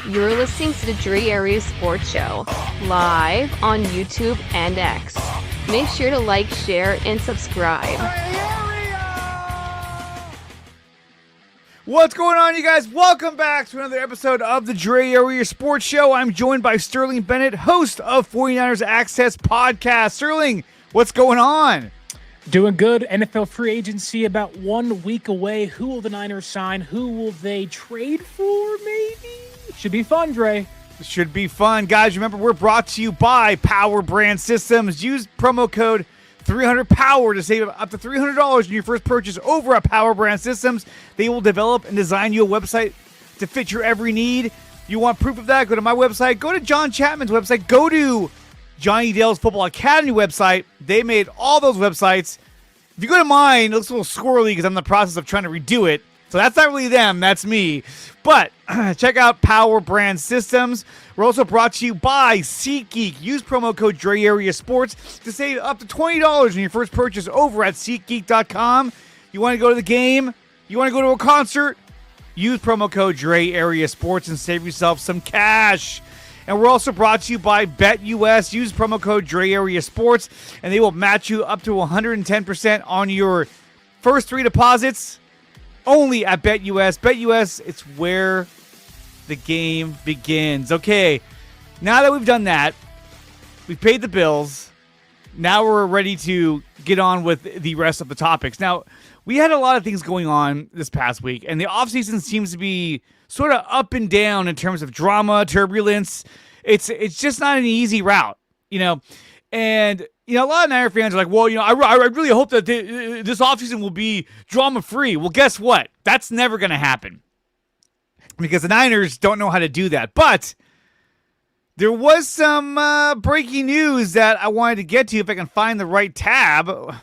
You're listening to the Dre Area Sports Show, live on YouTube and X. Make sure to like, share, and subscribe. What's going on, you guys? Welcome back to another episode of the Dre Area Sports Show. I'm joined by Sterling Bennett, host of 49ers Access Podcast. Sterling, what's going on? Doing good. NFL free agency about 1 week away. Who will the Niners sign? Who will they trade for, maybe? Should be fun, Dre. Should be fun. Guys, remember, we're brought to you by Power Brand Systems. Use promo code 300POWER to save up to $300 in your first purchase over at Power Brand Systems. They will develop and design you a website to fit your every need. You want proof of that? Go to my website. Go to John Chapman's website. Go to Johnny Dale's Football Academy website. They made all those websites. If you go to mine, it looks a little squirrely because I'm in the process of trying to redo it. So that's not really them, that's me. But check out Power Brand Systems. We're also brought to you by SeatGeek. Use promo code DreAreaSports to save up to $20 on your first purchase over at SeatGeek.com. You want to go to the game? You want to go to a concert? Use promo code DreAreaSports and save yourself some cash. And we're also brought to you by BetUS. Use promo code DreAreaSports, and they will match you up to 110% on your first three deposits. Only at BetUS. BetUS, it's where the game begins. Okay, now that we've done that, we've paid the bills. Now we're ready to get on with the rest of the topics. Now, we had a lot of things going on this past week, and the offseason seems to be sort of up and down in terms of drama, turbulence. It's just not an easy route, you know. And, you know, a lot of Niner fans are like, well, you know, I really hope that this offseason will be drama-free. Well, guess what? That's never going to happen because the Niners don't know how to do that. But there was some breaking news that I wanted to get to if I can find the right tab.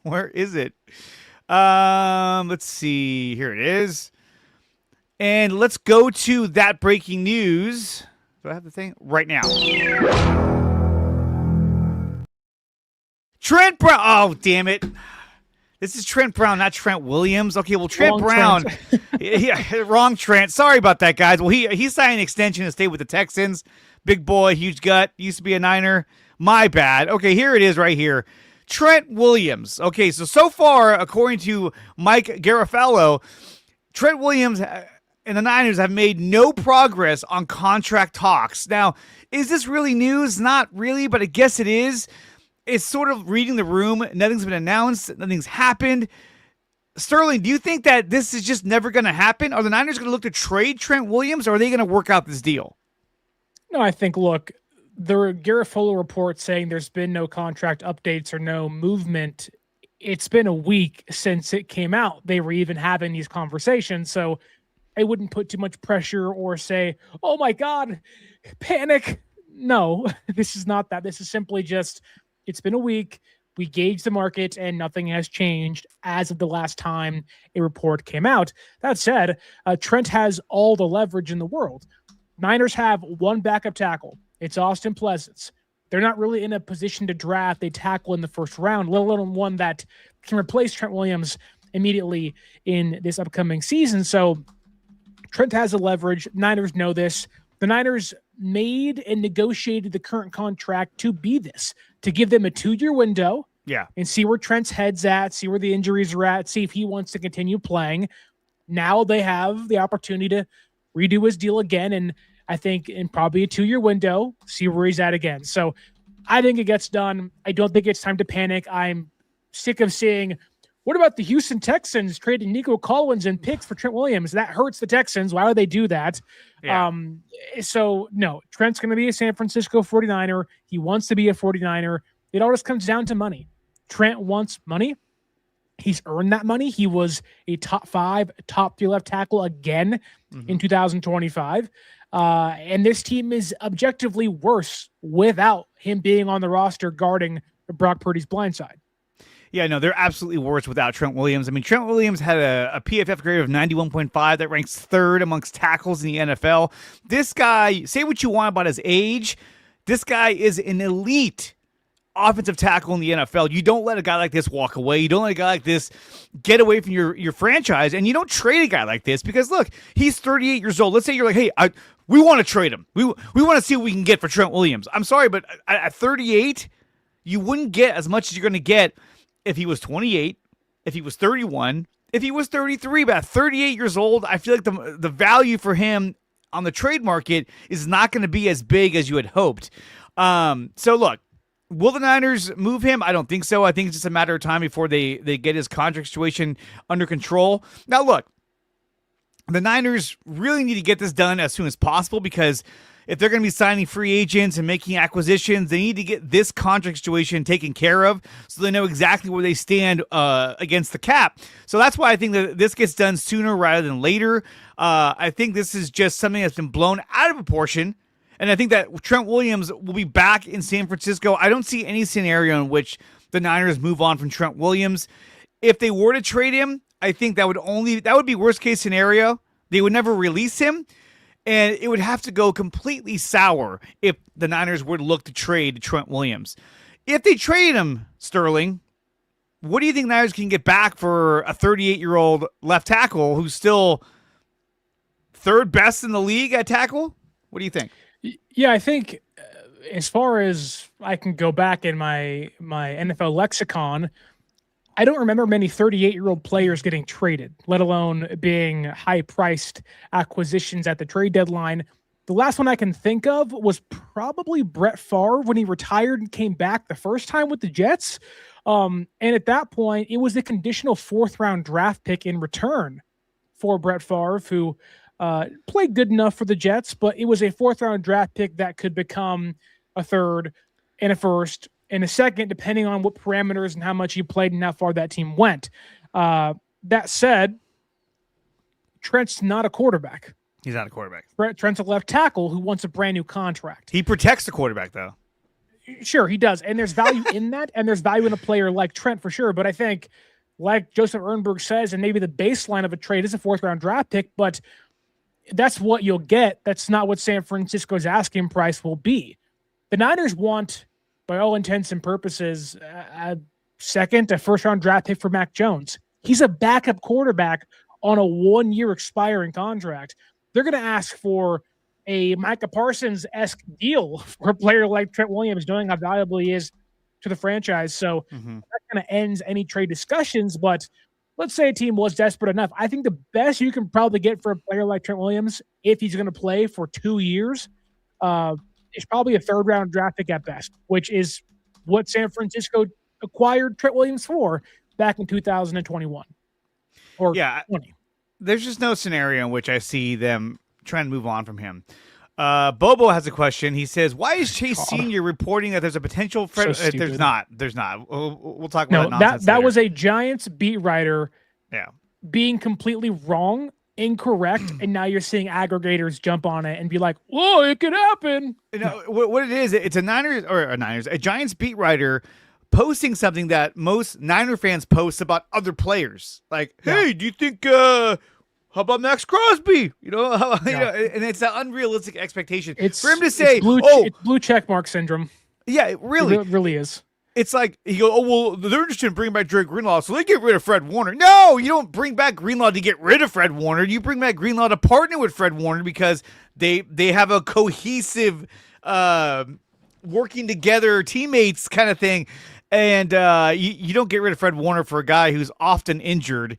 Where is it? Let's see. Here it is. And let's go to that breaking news. Do I have the thing? Right now. Trent Brown. Oh, damn it. This is Trent Brown, not Trent Williams. Okay, well, Trent Brown. Yeah, wrong Trent. Sorry about that, guys. Well, he signed an extension to stay with the Texans. Big boy, huge gut. Used to be a Niner. My bad. Okay, here it is right here. Trent Williams. Okay, so far, according to Mike Garafalo, Trent Williams and the Niners have made no progress on contract talks. Now, is this really news? Not really, but I guess it is. It's sort of reading the room. Nothing's been announced. Nothing's happened. Sterling, do you think that this is just never going to happen? Are the Niners going to look to trade Trent Williams, or are they going to work out this deal? No, I think, look, the Garafolo report saying there's been no contract updates or no movement. It's been a week since it came out. They were even having these conversations, so I wouldn't put too much pressure or say, oh my God, panic. No, this is not that. This is simply just, it's been a week. We gauged the market and nothing has changed as of the last time a report came out. That said, Trent has all the leverage in the world. Niners have one backup tackle. It's Austin Pleasance. They're not really in a position to draft a tackle in the first round, let alone one that can replace Trent Williams immediately in this upcoming season. So Trent has the leverage. Niners know this. The Niners made and negotiated the current contract to be this, to give them a 2-year window. Yeah. And see where Trent's head's at, see where the injuries are at, see if he wants to continue playing. Now they have the opportunity to redo his deal again. And I think in probably a 2-year window, see where he's at again. So I think it gets done. I don't think it's time to panic. I'm sick of seeing, what about the Houston Texans trading Nico Collins and picks for Trent Williams? That hurts the Texans. Why would they do that? Yeah. So, no, Trent's going to be a San Francisco 49er. He wants to be a 49er. It all just comes down to money. Trent wants money. He's earned that money. He was a top 5, top 3 left tackle again in 2025. And this team is objectively worse without him being on the roster guarding Brock Purdy's blind side. Yeah, no, they're absolutely worse without Trent Williams. I mean, Trent Williams had a PFF grade of 91.5 that ranks 3rd amongst tackles in the NFL. This guy, say what you want about his age, this guy is an elite offensive tackle in the NFL. You don't let a guy like this walk away. You don't let a guy like this get away from your franchise, and you don't trade a guy like this because, look, he's 38 years old. Let's say you're like, hey, we want to trade him. We want to see what we can get for Trent Williams. I'm sorry, but at 38, you wouldn't get as much as you're going to get if he was 28, if he was 31, if he was 33. But at 38 years old, I feel like the value for him on the trade market is not going to be as big as you had hoped. So look, will the Niners move him? I don't think so. I think it's just a matter of time before they get his contract situation under control. Now look, the Niners really need to get this done as soon as possible, because if they're going to be signing free agents and making acquisitions, they need to get this contract situation taken care of so they know exactly where they stand against the cap. So that's why I think that this gets done sooner rather than later. I think this is just something that's been blown out of proportion. And I think that Trent Williams will be back in San Francisco. I don't see any scenario in which the Niners move on from Trent Williams. If they were to trade him, I think that would be worst case scenario. They would never release him, and it would have to go completely sour if the Niners were to look to trade Trent Williams. If they trade him, Sterling, what do you think the Niners can get back for a 38-year-old left tackle who's still third best in the league at tackle? What do you think? Yeah, I think as far as I can go back in my NFL lexicon, I don't remember many 38-year-old players getting traded, let alone being high-priced acquisitions at the trade deadline. The last one I can think of was probably Brett Favre when he retired and came back the first time with the Jets. And at that point, it was a conditional fourth-round draft pick in return for Brett Favre, who played good enough for the Jets, but it was a fourth-round draft pick that could become a third and a first and a second, depending on what parameters and how much he played and how far that team went. That said, Trent's not a quarterback. He's not a quarterback. Trent's a left tackle who wants a brand new contract. He protects the quarterback, though. Sure, he does. And there's value in that, and there's value in a player like Trent for sure. But I think, like Joseph Ehrenberg says, and maybe the baseline of a trade is a fourth-round draft pick, but that's what you'll get. That's not what San Francisco's asking price will be. The Niners want, by all intents and purposes, a first-round draft pick for Mac Jones. He's a backup quarterback on a 1-year expiring contract. They're going to ask for a Micah Parsons-esque deal for a player like Trent Williams, knowing how valuable he is to the franchise. So that kind of ends any trade discussions. But let's say a team was desperate enough. I think the best you can probably get for a player like Trent Williams, if he's going to play for 2 years, is probably a third-round draft pick at best, which is what San Francisco acquired Trent Williams for back in 2021 or 20. There's just no scenario in which I see them trying to move on from him. Bobo has a question. He says, why is Chase Sr. reporting that there's a potential there's not. We'll talk about that nonsense that later. was a Giants beat writer Yeah. being completely wrong, incorrect, and now you're seeing aggregators jump on it and be like, whoa, it could happen. You know, what it is, it's a Giants beat writer posting something that most Niner fans post about other players. Like, hey, do you think how about Max Crosby? You know, and it's an unrealistic expectation for him to say, it's blue check mark syndrome. Yeah, it really is. It's like, he goes, well, they're interested in bringing back Drake Greenlaw, so they get rid of Fred Warner. No, you don't bring back Greenlaw to get rid of Fred Warner. You bring back Greenlaw to partner with Fred Warner because they have a cohesive working together teammates kind of thing. And you don't get rid of Fred Warner for a guy who's often injured.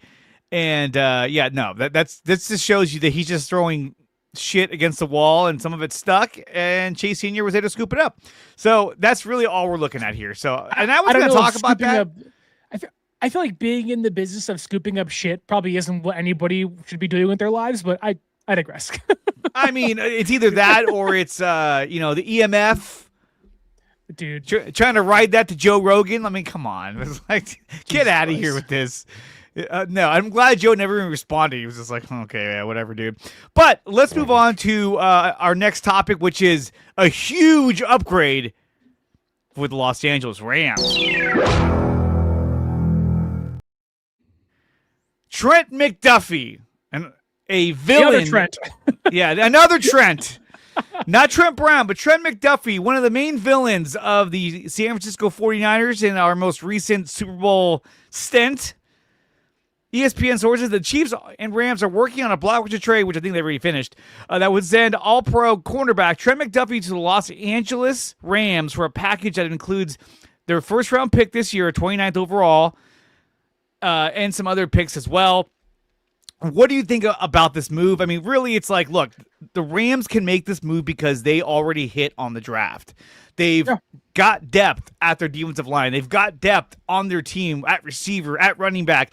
And that just shows you that he's just throwing shit against the wall and some of it stuck, and Chase Sr. was there to scoop it up. So that's really all we're looking at here. So, and I was going to talk about that. I feel like being in the business of scooping up shit probably isn't what anybody should be doing with their lives, but I digress. I mean, it's either that or it's, the EMF. Dude, trying to ride that to Joe Rogan. I mean, come on. It's like, get out of here with this. No, I'm glad Joe never even responded. He was just like, okay, yeah, whatever, dude. But let's move on to our next topic, which is a huge upgrade for the Los Angeles Rams. Trent McDuffie, a villain. The other Trent. Yeah, another Trent. Not Trent Brown, but Trent McDuffie, one of the main villains of the San Francisco 49ers in our most recent Super Bowl stint. ESPN sources, the Chiefs and Rams are working on a blockbuster trade, which I think they've already finished, that would send all-pro cornerback Trent McDuffie to the Los Angeles Rams for a package that includes their first-round pick this year, 29th overall, and some other picks as well. What do you think about this move? I mean, really, it's like, look, the Rams can make this move because they already hit on the draft. They've got depth at their defensive line. They've got depth on their team at receiver, at running back,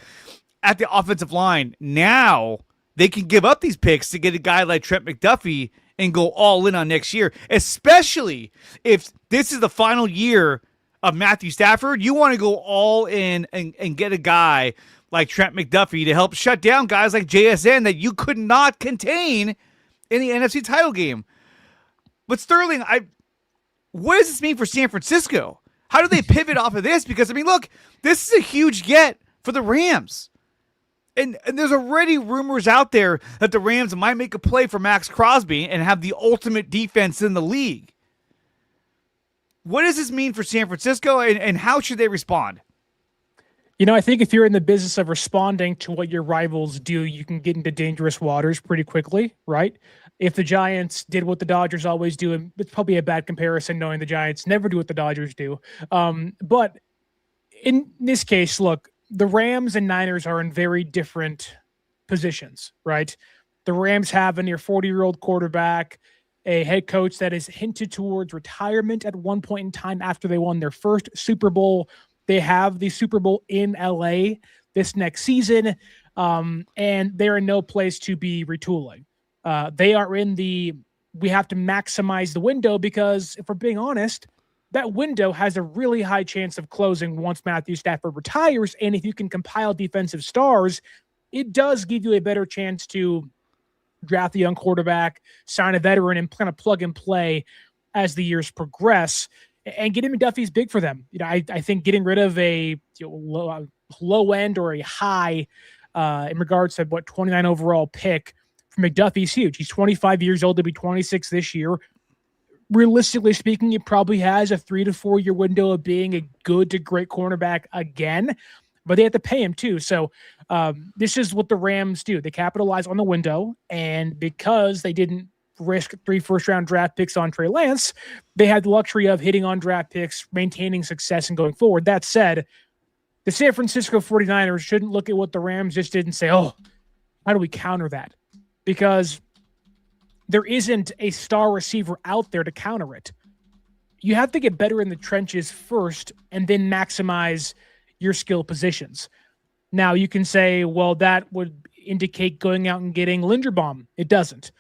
at the offensive line. Now they can give up these picks to get a guy like Trent McDuffie and go all in on next year, especially if this is the final year of Matthew Stafford. You want to go all in and get a guy like Trent McDuffie to help shut down guys like JSN that you could not contain in the NFC title game. But Sterling, what does this mean for San Francisco? How do they pivot off of this? Because, I mean, look, this is a huge get for the Rams. And there's already rumors out there that the Rams might make a play for Max Crosby and have the ultimate defense in the league. What does this mean for San Francisco, and how should they respond? You know, I think if you're in the business of responding to what your rivals do, you can get into dangerous waters pretty quickly, right? If the Giants did what the Dodgers always do, and it's probably a bad comparison knowing the Giants never do what the Dodgers do. But in this case, look, the Rams and Niners are in very different positions, right? The Rams have a near 40-year-old quarterback, a head coach that is hinted towards retirement at one point in time after they won their first Super Bowl. They have the Super Bowl in LA this next season, and they're in no place to be retooling. They are in we have to maximize the window because, if we're being honest, that window has a really high chance of closing once Matthew Stafford retires. And if you can compile defensive stars, it does give you a better chance to draft a young quarterback, sign a veteran, and kind of plug and play as the years progress. And getting McDuffie is big for them. You know, I think getting rid of a low end or a high in regards to 29 overall pick for McDuffie is huge. He's 25 years old to be 26 this year. Realistically speaking, he probably has a 3 to 4 year window of being a good to great cornerback again, but they have to pay him too. So this is what the Rams do. They capitalize on the window, and because they didn't risk 3 first-round draft picks on Trey Lance, they had the luxury of hitting on draft picks, maintaining success, and going forward. That said, the San Francisco 49ers shouldn't look at what the Rams just did and say, oh, how do we counter that? Because there isn't a star receiver out there to counter it. You have to get better in the trenches first and then maximize your skill positions. Now, you can say, well, that would indicate going out and getting Linderbaum. It doesn't.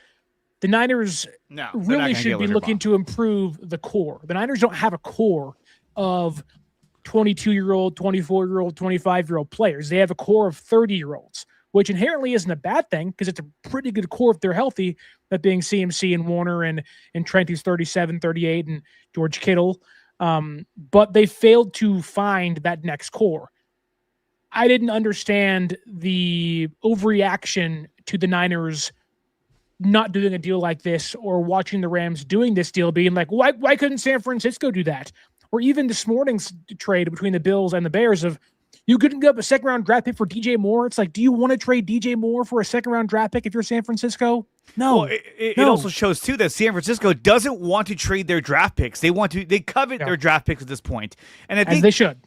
The Niners really should be looking to improve the core. The Niners don't have a core of 22-year-old, 24-year-old, 25-year-old players. They have a core of 30-year-olds, which inherently isn't a bad thing because it's a pretty good core if they're healthy, that being CMC and Warner and Trent, who's 37, 38, and George Kittle. But they failed to find that next core. I didn't understand the overreaction to the Niners not doing a deal like this, or watching the Rams doing this deal being like, why couldn't San Francisco do that? Or even this morning's trade between the Bills and the Bears of, you couldn't give up a second-round draft pick for DJ Moore. It's like, do you want to trade DJ Moore for a second-round draft pick if you're San Francisco? No. Well, it also shows, too, that San Francisco doesn't want to trade their draft picks. They covet their draft picks at this point. And I think, as they should.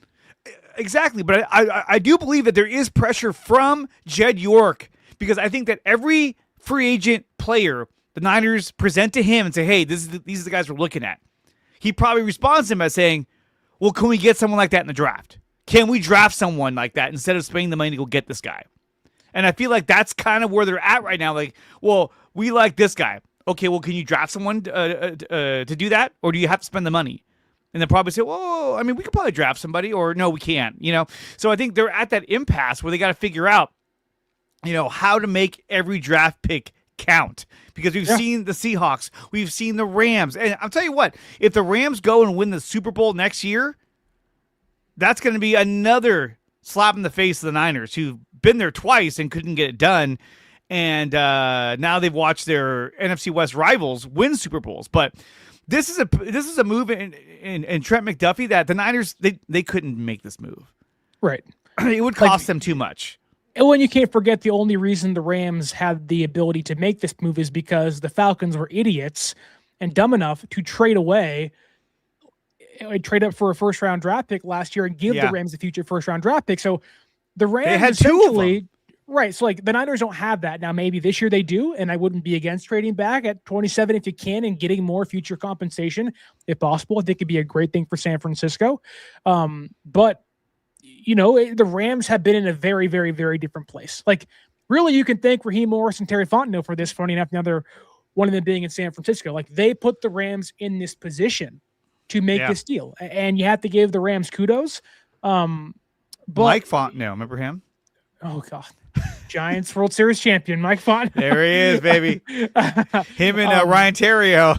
Exactly. But I do believe that there is pressure from Jed York, because I think that every free agent player the Niners present to him and say, hey, these are the guys we're looking at, he probably responds to him by saying, well, can we get someone like that in the draft? Can we draft someone like that instead of spending the money to go get this guy? And I feel like that's kind of where they're at right now. Like, well, we like this guy. Okay, well, can you draft someone to do that? Or do you have to spend the money? And they'll probably say, well, I mean, we could probably draft somebody, or no, we can't, you know? So I think they're at that impasse where they got to figure out, you know, how to make every draft pick count. Because we've seen the Seahawks, we've seen the Rams. And I'll tell you what, if the Rams go and win the Super Bowl next year, that's going to be another slap in the face of the Niners, who've been there twice and couldn't get it done. And now they've watched their NFC West rivals win Super Bowls. But this is a move in Trent McDuffie that the Niners, they couldn't make this move. Right. It would cost them too much. And when you can't forget the only reason the Rams had the ability to make this move is because the Falcons were idiots and dumb enough to trade up for a first round draft pick last year and give the Rams a future first round draft pick. So the Rams they had two of them. Right. So like the Niners don't have that. Now maybe this year they do, and I wouldn't be against trading back at 27 if you can and getting more future compensation if possible. I think it'd be a great thing for San Francisco. But the Rams have been in a very, very, very different place. Like really you can thank Raheem Morris and Terry Fontenot for this, funny enough, another one of them being in San Francisco. Like they put the Rams in this position to make this deal. And you have to give the Rams kudos. But Mike Fontenot, remember him? Oh God. Giants World Series champion, Mike Fontenot. There he is, baby. Him and Ryan Terrio.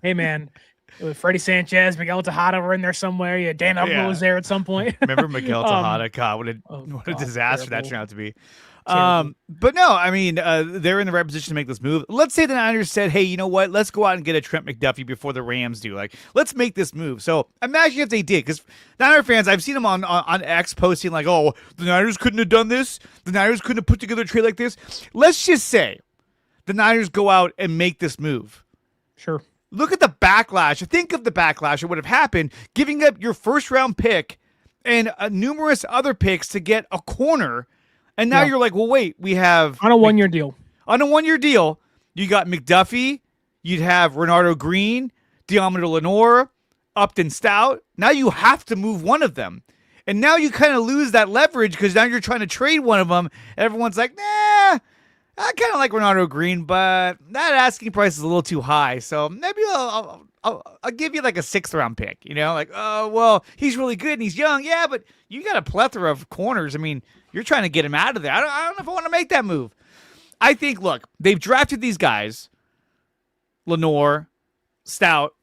Hey, man. Freddie Sanchez, Miguel Tejada were in there somewhere. Yeah, Dan Elko was there at some point. Remember Miguel Tejada? God, what a disaster terrible. that turned out to be. But no, I mean, they're in the right position to make this move. Let's say the Niners said, hey, you know what? Let's go out and get a Trent McDuffie before the Rams do. Like, let's make this move. So imagine if they did, because Niner fans, I've seen them on X posting like, oh, the Niners couldn't have done this. The Niners couldn't have put together a trade like this. Let's just say the Niners go out and make this move. Sure. Look at the backlash. Think of the backlash that would have happened giving up your first round pick and numerous other picks to get a corner. And now you're like, well, wait, we have... On a one-year deal. On a one-year deal, you got McDuffie, you'd have Renardo Green, Diamond Lenore, Upton Stout. Now you have to move one of them. And now you kind of lose that leverage because now you're trying to trade one of them. Everyone's like, nah, I kind of like Renardo Green, but that asking price is a little too high. So maybe I'll give you like a 6th round pick, like, oh, well, he's really good and he's young. Yeah, but you got a plethora of corners. I mean, you're trying to get him out of there. I don't know if I want to make that move. I think, look, they've drafted these guys, Lenore, Stout,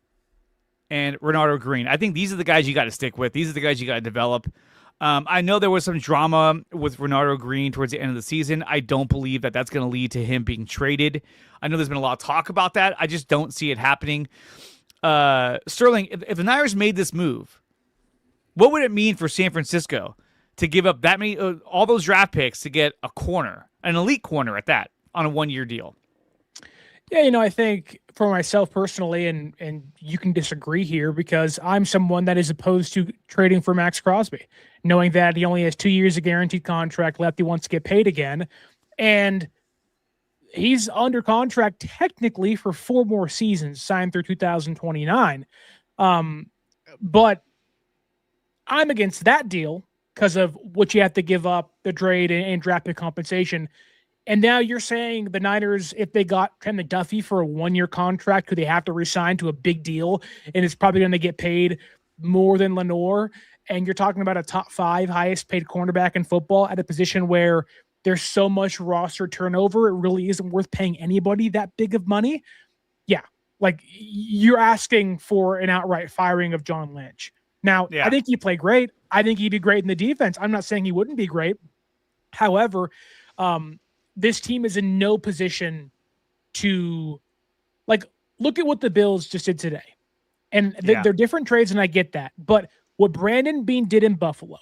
and Renardo Green. I think these are the guys you got to stick with. These are the guys you got to develop. I know there was some drama with Renardo Green towards the end of the season. I don't believe that that's going to lead to him being traded. I know there's been a lot of talk about that. I just don't see it happening. Sterling, if the Niners made this move, what would it mean for San Francisco to give up that many, all those draft picks to get a corner, an elite corner at that, on a one-year deal? Yeah, I think for myself personally, and you can disagree here because I'm someone that is opposed to trading for Max Crosby, knowing that he only has 2 years of guaranteed contract left. He wants to get paid again. And he's under contract technically for 4 more seasons, signed through 2029. But I'm against that deal because of what you have to give up, the trade and draft pick compensation. And now you're saying the Niners, if they got Trent McDuffie for a 1-year contract, could they have to resign to a big deal? And it's probably going to get paid more than Lenore. And you're talking about a top 5 highest paid cornerback in football at a position where there's so much roster turnover. It really isn't worth paying anybody that big of money. Yeah. Like you're asking for an outright firing of John Lynch. Now, I think he'd play great. I think he'd be great in the defense. I'm not saying he wouldn't be great. However, this team is in no position to look at what the Bills just did today. And they're different trades, and I get that. But what Brandon Beane did in Buffalo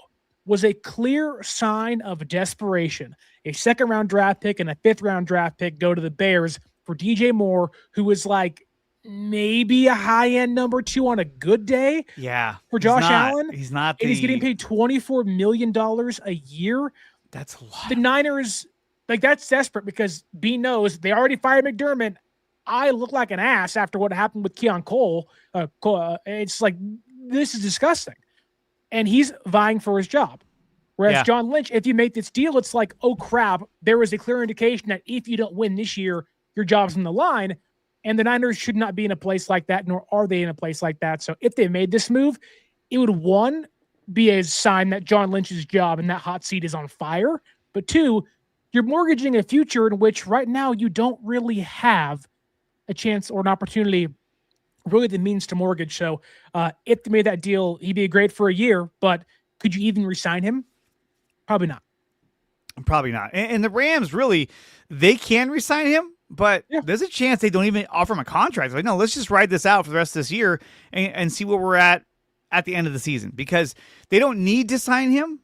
was a clear sign of desperation. A 2nd-round draft pick and a 5th-round draft pick go to the Bears for DJ Moore, who was like maybe a high-end number 2 on a good day. Yeah. For Josh Allen. He's not. And he's getting paid $24 million a year. That's a lot. The Niners, that's desperate because Beane knows they already fired McDermott. I look like an ass after what happened with Keon Cole. It's like, this is disgusting. And he's vying for his job. Whereas John Lynch, if you make this deal, it's like, oh, crap, there was a clear indication that if you don't win this year, your job's on the line. And the Niners should not be in a place like that, nor are they in a place like that. So if they made this move, it would, 1, be a sign that John Lynch's job and that hot seat is on fire. But 2, you're mortgaging a future in which right now you don't really have a chance or an opportunity, really the means to mortgage. So if they made that deal, he'd be great for a year, but could you even re-sign him? Probably not. Probably not. And the Rams, really, they can re-sign him, but there's a chance they don't even offer him a contract. Like, no, let's just ride this out for the rest of this year and see where we're at the end of the season, because they don't need to sign him.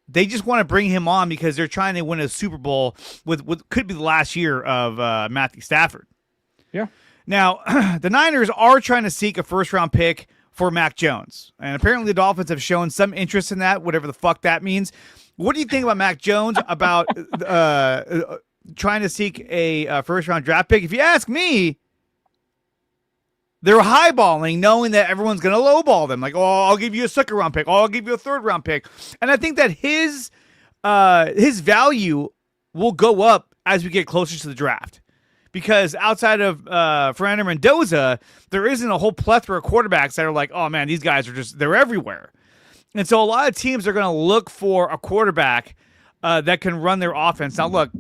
They just want to bring him on because they're trying to win a Super Bowl with what could be the last year of Matthew Stafford. Yeah. Now, the Niners are trying to seek a first-round pick for Mac Jones. And apparently the Dolphins have shown some interest in that, whatever the fuck that means. What do you think about Mac Jones, about trying to seek a first-round draft pick? If you ask me, they're highballing, knowing that everyone's going to lowball them. Like, oh, I'll give you a second-round pick. Oh, I'll give you a third-round pick. And I think that his value will go up as we get closer to the draft. Because outside of Fernando Mendoza, there isn't a whole plethora of quarterbacks that are like, oh, man, these guys are they're everywhere. And so a lot of teams are going to look for a quarterback that can run their offense. Now, look,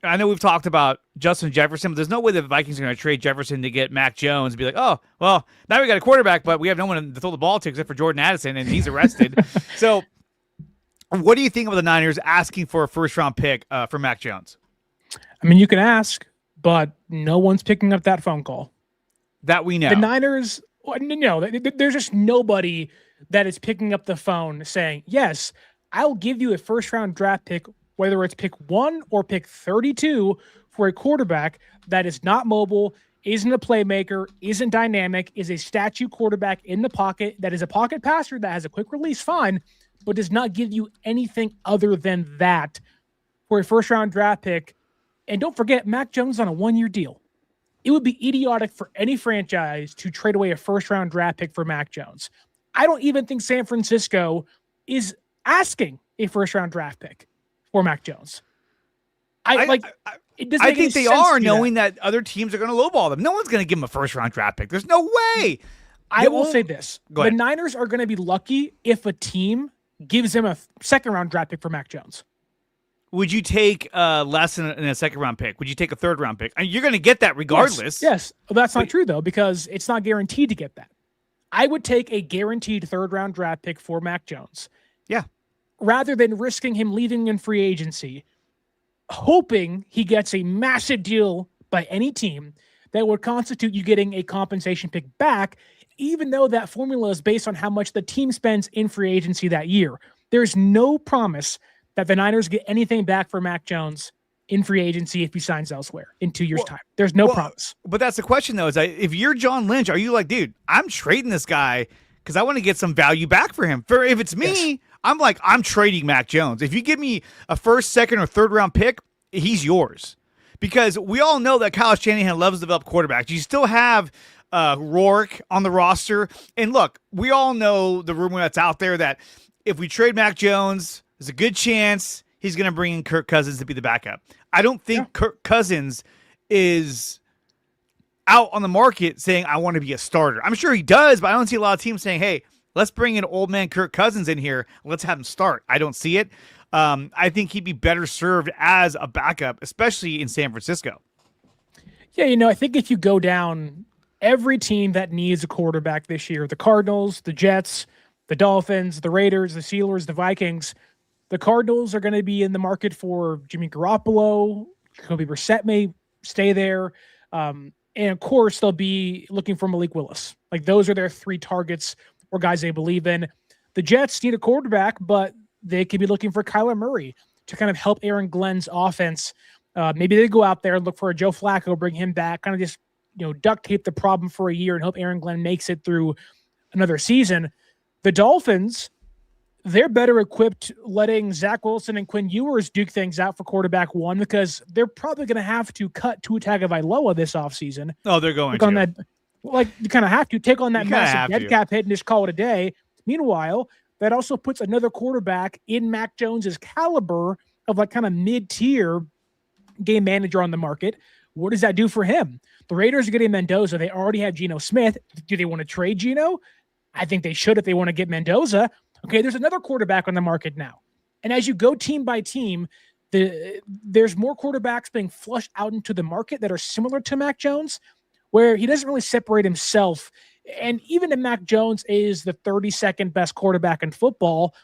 I know we've talked about Justin Jefferson, but there's no way the Vikings are going to trade Jefferson to get Mac Jones and be like, oh, well, now we got a quarterback, but we have no one to throw the ball to except for Jordan Addison, and he's arrested. So what do you think of the Niners asking for a first-round pick for Mac Jones? I mean, you can ask, but no one's picking up that phone call. That we know. The Niners, no, there's just nobody that is picking up the phone saying, yes, I'll give you a first-round draft pick, whether it's pick 1 or pick 32 for a quarterback that is not mobile, isn't a playmaker, isn't dynamic, is a statue quarterback in the pocket, that is a pocket passer that has a quick release, fine, but does not give you anything other than that for a first-round draft pick. And don't forget, Mac Jones is on a 1-year deal. It would be idiotic for any franchise to trade away a first-round draft pick for Mac Jones. I don't even think San Francisco is asking a first-round draft pick for Mac Jones. I think they are, knowing that other teams are going to lowball them. No one's going to give them a first-round draft pick. There's no way. I will say this. The Niners are going to be lucky if a team gives them a second-round draft pick for Mac Jones. Would you take less than a second-round pick? Would you take a third-round pick? I mean, you're going to get that regardless. Yes. Well, that's not true, though, because it's not guaranteed to get that. I would take a guaranteed third-round draft pick for Mac Jones. Yeah. Rather than risking him leaving in free agency, hoping he gets a massive deal by any team that would constitute you getting a compensation pick back, even though that formula is based on how much the team spends in free agency that year. There's no promise that the Niners get anything back for Mac Jones in free agency if he signs elsewhere in 2 years' time. There's no promise. But that's the question, though, is if you're John Lynch, are you like, dude, I'm trading this guy because I want to get some value back for him? If it's me, I'm like, I'm trading Mac Jones. If you give me a first, second, or third-round pick, he's yours. Because we all know that Kyle Shanahan loves to develop quarterbacks. You still have Rourke on the roster. And look, we all know the rumor that's out there that if we trade Mac Jones, there's a good chance he's going to bring in Kirk Cousins to be the backup. I don't think Kirk Cousins is out on the market saying, I want to be a starter. I'm sure he does, but I don't see a lot of teams saying, hey, let's bring in old man Kirk Cousins in here. Let's have him start. I don't see it. I think he'd be better served as a backup, especially in San Francisco. Yeah, I think if you go down every team that needs a quarterback this year, the Cardinals, the Jets, the Dolphins, the Raiders, the Steelers, the Vikings, the Cardinals are going to be in the market for Jimmy Garoppolo. Jacoby Brissett may stay there. And of course, they'll be looking for Malik Willis. Like, those are their 3 targets or guys they believe in. The Jets need a quarterback, but they could be looking for Kyler Murray to kind of help Aaron Glenn's offense. Maybe they go out there and look for a Joe Flacco, bring him back, kind of just duct tape the problem for a year and hope Aaron Glenn makes it through another season. The Dolphins, they're better equipped letting Zach Wilson and Quinn Ewers duke things out for quarterback 1 because they're probably going to have to cut Tua Tagovailoa this offseason. Oh, they're going to. You kind of have to take on that massive dead cap hit and just call it a day. Meanwhile, that also puts another quarterback in Mac Jones's caliber of like kind of mid-tier game manager on the market. What does that do for him? The Raiders are getting Mendoza. They already have Geno Smith. Do they want to trade Geno? I think they should if they want to get Mendoza. Okay, there's another quarterback on the market now. And as you go team by team, there's more quarterbacks being flushed out into the market that are similar to Mac Jones, where he doesn't really separate himself. And even if Mac Jones is the 32nd best quarterback in football,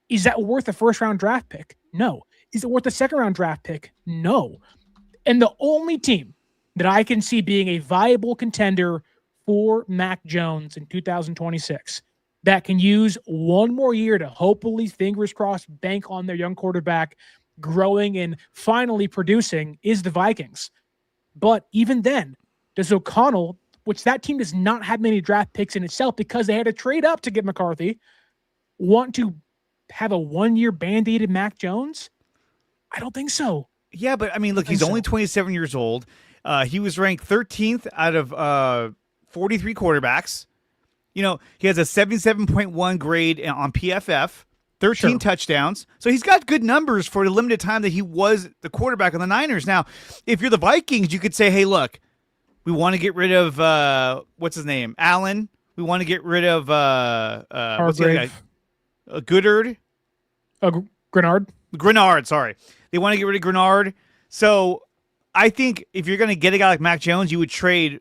is that worth a first-round draft pick? No. Is it worth a second-round draft pick? No. And the only team that I can see being a viable contender for Mac Jones in 2026 that can use one more year to hopefully, fingers crossed, bank on their young quarterback growing and finally producing is the Vikings. But even then, does O'Connell, which that team does not have many draft picks in itself because they had to trade up to get McCarthy, want to have a one-year band-aided Mac Jones? I don't think so. Yeah, but I mean, look, he's only 27 years old. He was ranked 13th out of 43 quarterbacks. You know, he has a 77.1 grade on PFF, 13 touchdowns. So he's got good numbers for the limited time that he was the quarterback on the Niners. Now, if you're the Vikings, you could say, hey, look, we want to get rid of, what's his name? Allen. We want to get rid of, what's the other guy? Goodard. Grenard. Grenard, sorry. They want to get rid of Grenard. So I think if you're going to get a guy like Mac Jones, you would trade,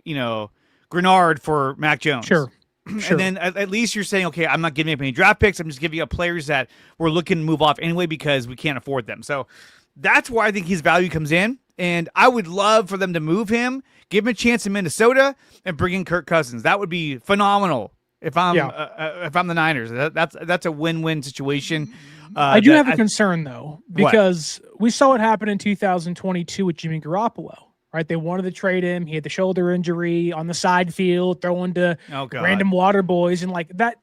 Grenard for Mac Jones. Sure. And then at least you're saying, okay, I'm not giving up any draft picks. I'm just giving up players that we're looking to move off anyway because we can't afford them. So that's where I think his value comes in. And I would love for them to move him, give him a chance in Minnesota, and bring in Kirk Cousins. That would be phenomenal if I'm the Niners. That's a win-win situation. I do have a concern, though, because we saw it happen in 2022 with Jimmy Garoppolo, right? They wanted to trade him. He had the shoulder injury on the side field, throwing to random water boys. And like that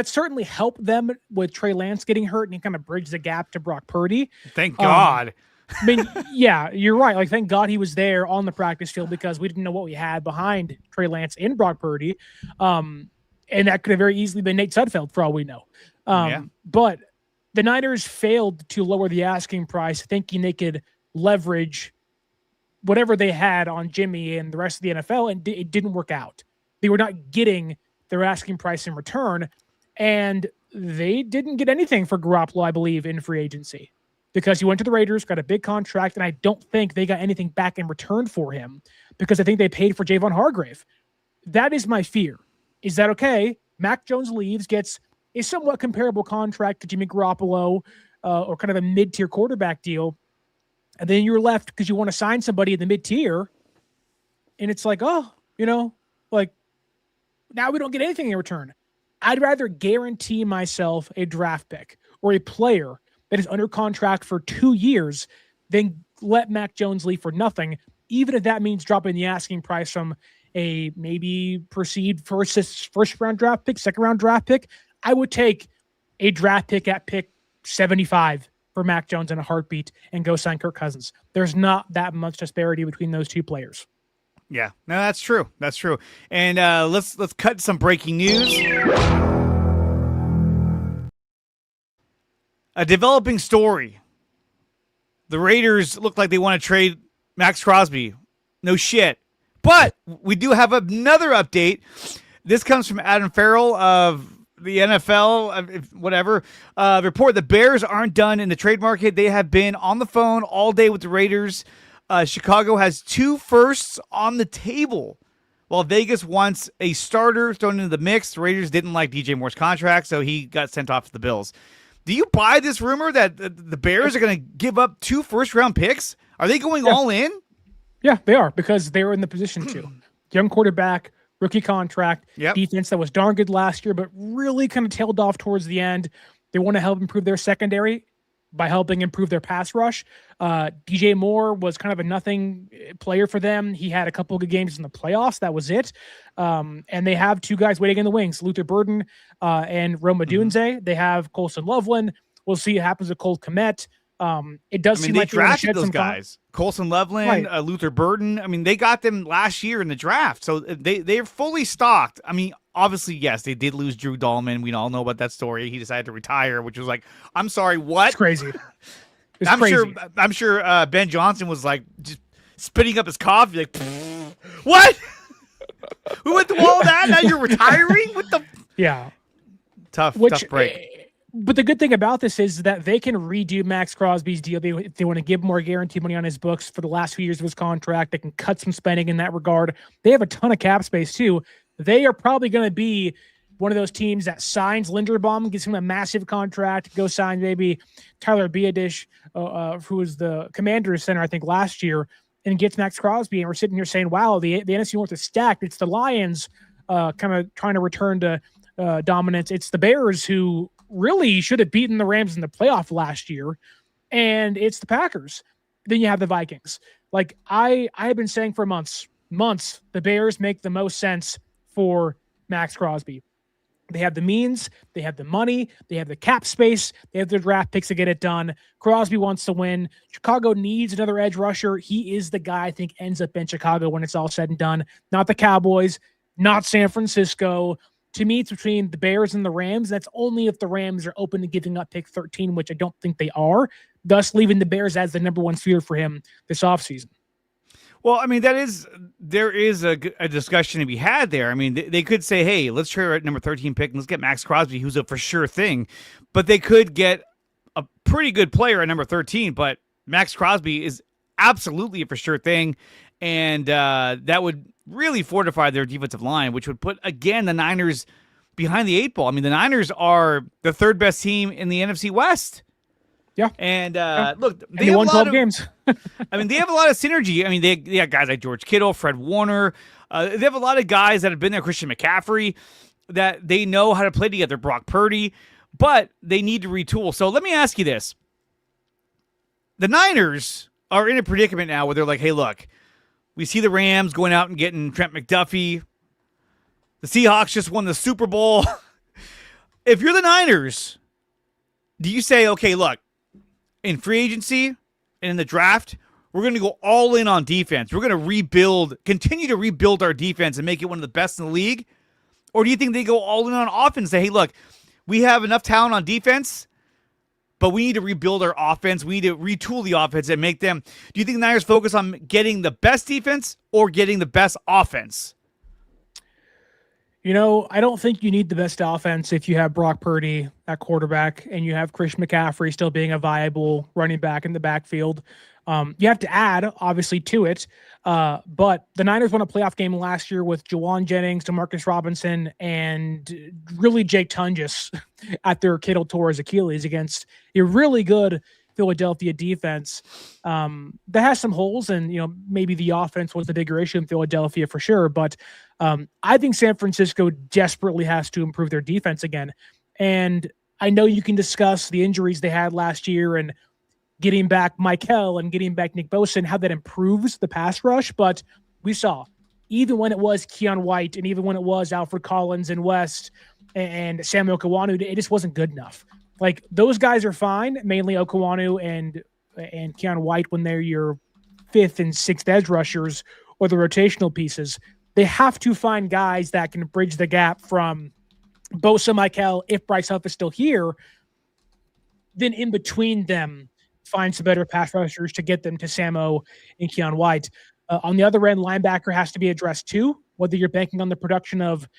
certainly helped them with Trey Lance getting hurt and he kind of bridged the gap to Brock Purdy. Thank God. I mean, yeah, you're right. Like, thank God he was there on the practice field because we didn't know what we had behind Trey Lance and Brock Purdy. And that could have very easily been Nate Sudfeld for all we know. But the Niners failed to lower the asking price, thinking they could leverage whatever they had on Jimmy and the rest of the NFL, and it didn't work out. They were not getting their asking price in return, and they didn't get anything for Garoppolo, I believe, in free agency because he went to the Raiders, got a big contract, and I don't think they got anything back in return for him because I think they paid for Javon Hargrave. That is my fear. Is that okay? Mac Jones leaves, gets a somewhat comparable contract to Jimmy Garoppolo or kind of a mid-tier quarterback deal, and then you're left because you want to sign somebody in the mid-tier, and it's like, now we don't get anything in return. I'd rather guarantee myself a draft pick or a player that is under contract for 2 years than let Mac Jones leave for nothing, even if that means dropping the asking price from a maybe perceived first-round draft pick, second-round draft pick. I would take a draft pick at pick 75 for Mac Jones in a heartbeat and go sign Kirk Cousins. There's not that much disparity between those two players. Yeah, no, that's true. That's true. And let's cut some breaking news. A developing story. The Raiders look like they want to trade Max Crosby. No shit. But we do have another update. This comes from Adam Farrell of the NFL, whatever. Report the Bears aren't done in the trade market. They have been on the phone all day with the Raiders. Chicago has 2 firsts on the table, while Vegas wants a starter thrown into the mix. The Raiders didn't like DJ Moore's contract, so he got sent off to the Bills. Do you buy this rumor that the Bears are going to give up 2 first-round picks? Are they going all in? Yeah, they are, because they were in the position to. Young quarterback, rookie contract, defense that was darn good last year, but really kind of tailed off towards the end. They want to help improve their secondary by helping improve their pass rush. DJ Moore was kind of a nothing player for them. He had a couple of good games in the playoffs. That was it. And they have 2 guys waiting in the wings, Luther Burden and Roma Dunze. They have Colson Loveland. We'll see what happens with Cole Kmet. It does seem like they drafted those guys. Colson Loveland, Luther Burden. I mean, they got them last year in the draft. So they're fully stocked. I mean, obviously, yes, they did lose Drew Dahlman. We all know about that story. He decided to retire, which was like, I'm sorry, what? It's crazy. I'm sure Ben Johnson was like just spitting up his coffee, like, what? Who went through all that? Now you're retiring? What the? Yeah. Tough break. But the good thing about this is that they can redo Max Crosby's deal. If they want to give more guaranteed money on his books for the last few years of his contract, they can cut some spending in that regard. They have a ton of cap space too. They are probably going to be one of those teams that signs Linderbaum, gives him a massive contract, go sign maybe Tyler Biadasz, who was the Commanders center, I think, last year, and gets Max Crosby. And we're sitting here saying, wow, the NFC North is stacked. It's the Lions kind of trying to return to dominance. It's the Bears who really should have beaten the Rams in the playoff last year, and it's the Packers. Then you have the Vikings. Like I have been saying for months, the Bears make the most sense for Max Crosby. They have the means, they have the money, they have the cap space, they have the draft picks to get it done. Crosby wants to win. Chicago needs another edge rusher. He is the guy I think ends up in Chicago when it's all said and done. Not the Cowboys, not San Francisco. To me, it's between the Bears and the Rams. That's only if the Rams are open to giving up pick 13, which I don't think they are, thus leaving the Bears as the number one fear for him this offseason. Well, I mean, there is a discussion to be had there. I mean, they could say, hey, let's trade at number 13 pick and let's get Max Crosby, who's a for sure thing. But they could get a pretty good player at number 13, but Max Crosby is absolutely a for sure thing. And that would really fortify their defensive line, which would put, again, the Niners behind the 8 ball. I mean, the Niners are the third best team in the NFC West. Yeah. And look, they won 12 games. I mean, they have a lot of synergy. I mean, they got guys like George Kittle, Fred Warner. They have a lot of guys that have been there, Christian McCaffrey, that they know how to play together, Brock Purdy, but they need to retool. So let me ask you this. The Niners are in a predicament now where they're like, hey, look, we see the Rams going out and getting Trent McDuffie. The Seahawks just won the Super Bowl. If you're the Niners, do you say, okay, look, in free agency and in the draft, we're going to go all in on defense. We're going to continue to rebuild our defense and make it one of the best in the league? Or do you think they go all in on offense and say, hey, look, we have enough talent on defense, but we need to rebuild our offense. We need to retool the offense and make them. Do you think the Niners focus on getting the best defense or getting the best offense? You know, I don't think you need the best offense if you have Brock Purdy at quarterback and you have Christian McCaffrey still being a viable running back in the backfield. You have to add, obviously, to it. But the Niners won a playoff game last year with Jawan Jennings, DeMarcus Robinson, and really Jake Tunges at their Kittle Torres Achilles against a really good Philadelphia defense that has some holes, and maybe the offense was the bigger issue in Philadelphia for sure. But I think San Francisco desperately has to improve their defense again. And I know you can discuss the injuries they had last year and getting back Michael and getting back Nick Bosa and how that improves the pass rush. But we saw, even when it was Keon White and even when it was Alfred Collins and West and Samuel Kawanu, it just wasn't good enough. Like, those guys are fine, mainly Okwonu and Keon White when they're your fifth and sixth edge rushers or the rotational pieces. They have to find guys that can bridge the gap from Bosa, Michael, if Bryce Huff is still here, then in between them, find some better pass rushers to get them to Samo and Keon White. On the other end, linebacker has to be addressed too, whether you're banking on the production of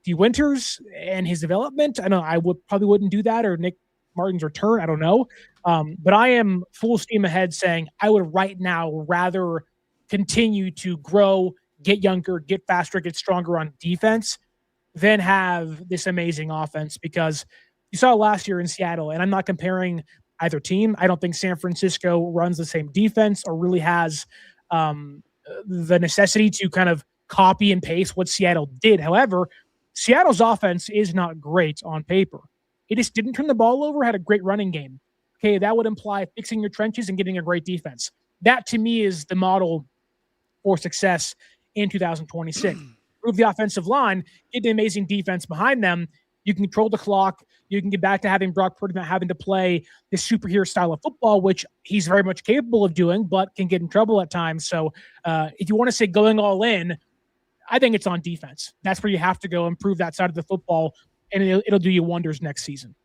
D. Winters and his development. I know I probably wouldn't do that, or Nick Martin's return. I don't know. But I am full steam ahead saying I would right now rather continue to grow, get younger, get faster, get stronger on defense than have this amazing offense, because you saw last year in Seattle, and I'm not comparing either team. I don't think San Francisco runs the same defense or really has the necessity to kind of copy and paste what Seattle did. However, Seattle's offense is not great on paper. It just didn't turn the ball over, had a great running game. Okay, that would imply fixing your trenches and getting a great defense. That, to me, is the model for success in 2026. Improve the offensive line, get an amazing defense behind them. You can control the clock. You can get back to having Brock Purdy not having to play this superhero style of football, which he's very much capable of doing, but can get in trouble at times. So if you want to say going all in, I think it's on defense. That's where you have to go improve that side of the football, and it'll do you wonders next season.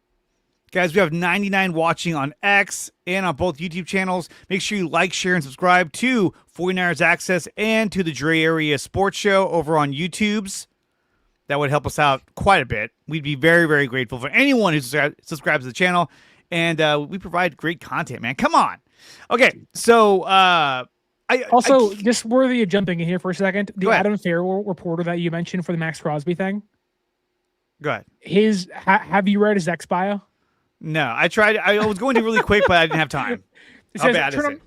Guys, we have 99 watching on X and on both YouTube channels. Make sure you like, share, and subscribe to 49ers Access and to the Dre Area Sports Show over on YouTube's. That would help us out quite a bit. We'd be very, very grateful for anyone who subscribes to the channel. And we provide great content, man. Come on. Okay, so just worthy of jumping in here for a second. The Adam Farrell reporter that you mentioned for the Max Crosby thing. Go ahead. Have you read his X bio? No, I tried. I was going to really quick, but I didn't have time. How bad is it?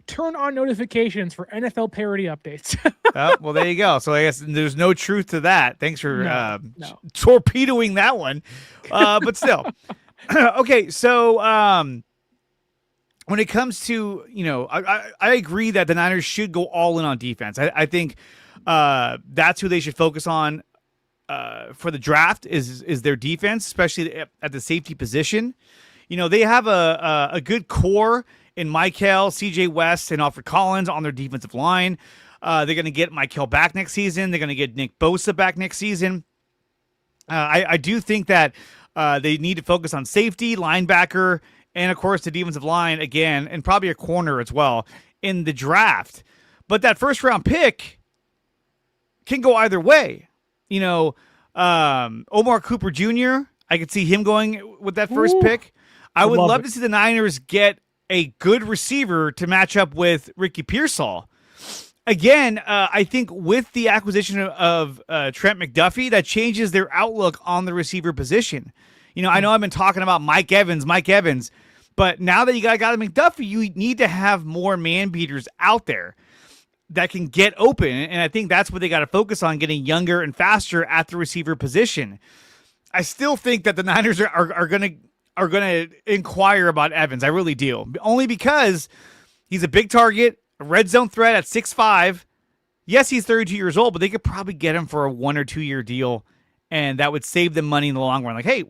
turn on notifications for NFL parody updates. Oh, well, there you go. So I guess there's no truth to that. Thanks for No. torpedoing that one. But still. Okay, so when it comes to, I agree that the Niners should go all in on defense. I think that's who they should focus on for the draft is their defense, especially at the safety position. They have a good core in Michael, CJ West, and Alfred Collins on their defensive line. They're going to get Michael back next season. They're going to get Nick Bosa back next season. I do think that they need to focus on safety, linebacker, and, of course, the defensive line again, and probably a corner as well in the draft. But that first-round pick can go either way. Omar Cooper Jr., I could see him going with that first pick. I would love to see the Niners get a good receiver to match up with Ricky Pearsall. Again, I think with the acquisition of Trent McDuffie, that changes their outlook on the receiver position. I know I've been talking about Mike Evans, but now that you got McDuffie, you need to have more man beaters out there that can get open, and I think that's what they got to focus on, getting younger and faster at the receiver position. I still think that the Niners are going to inquire about Evans. I really do, only because he's a big target, a red zone threat at 6'5". Yes, he's 32 years old, but they could probably get him for a 1 or 2 year deal, and that would save them money in the long run. Like, hey,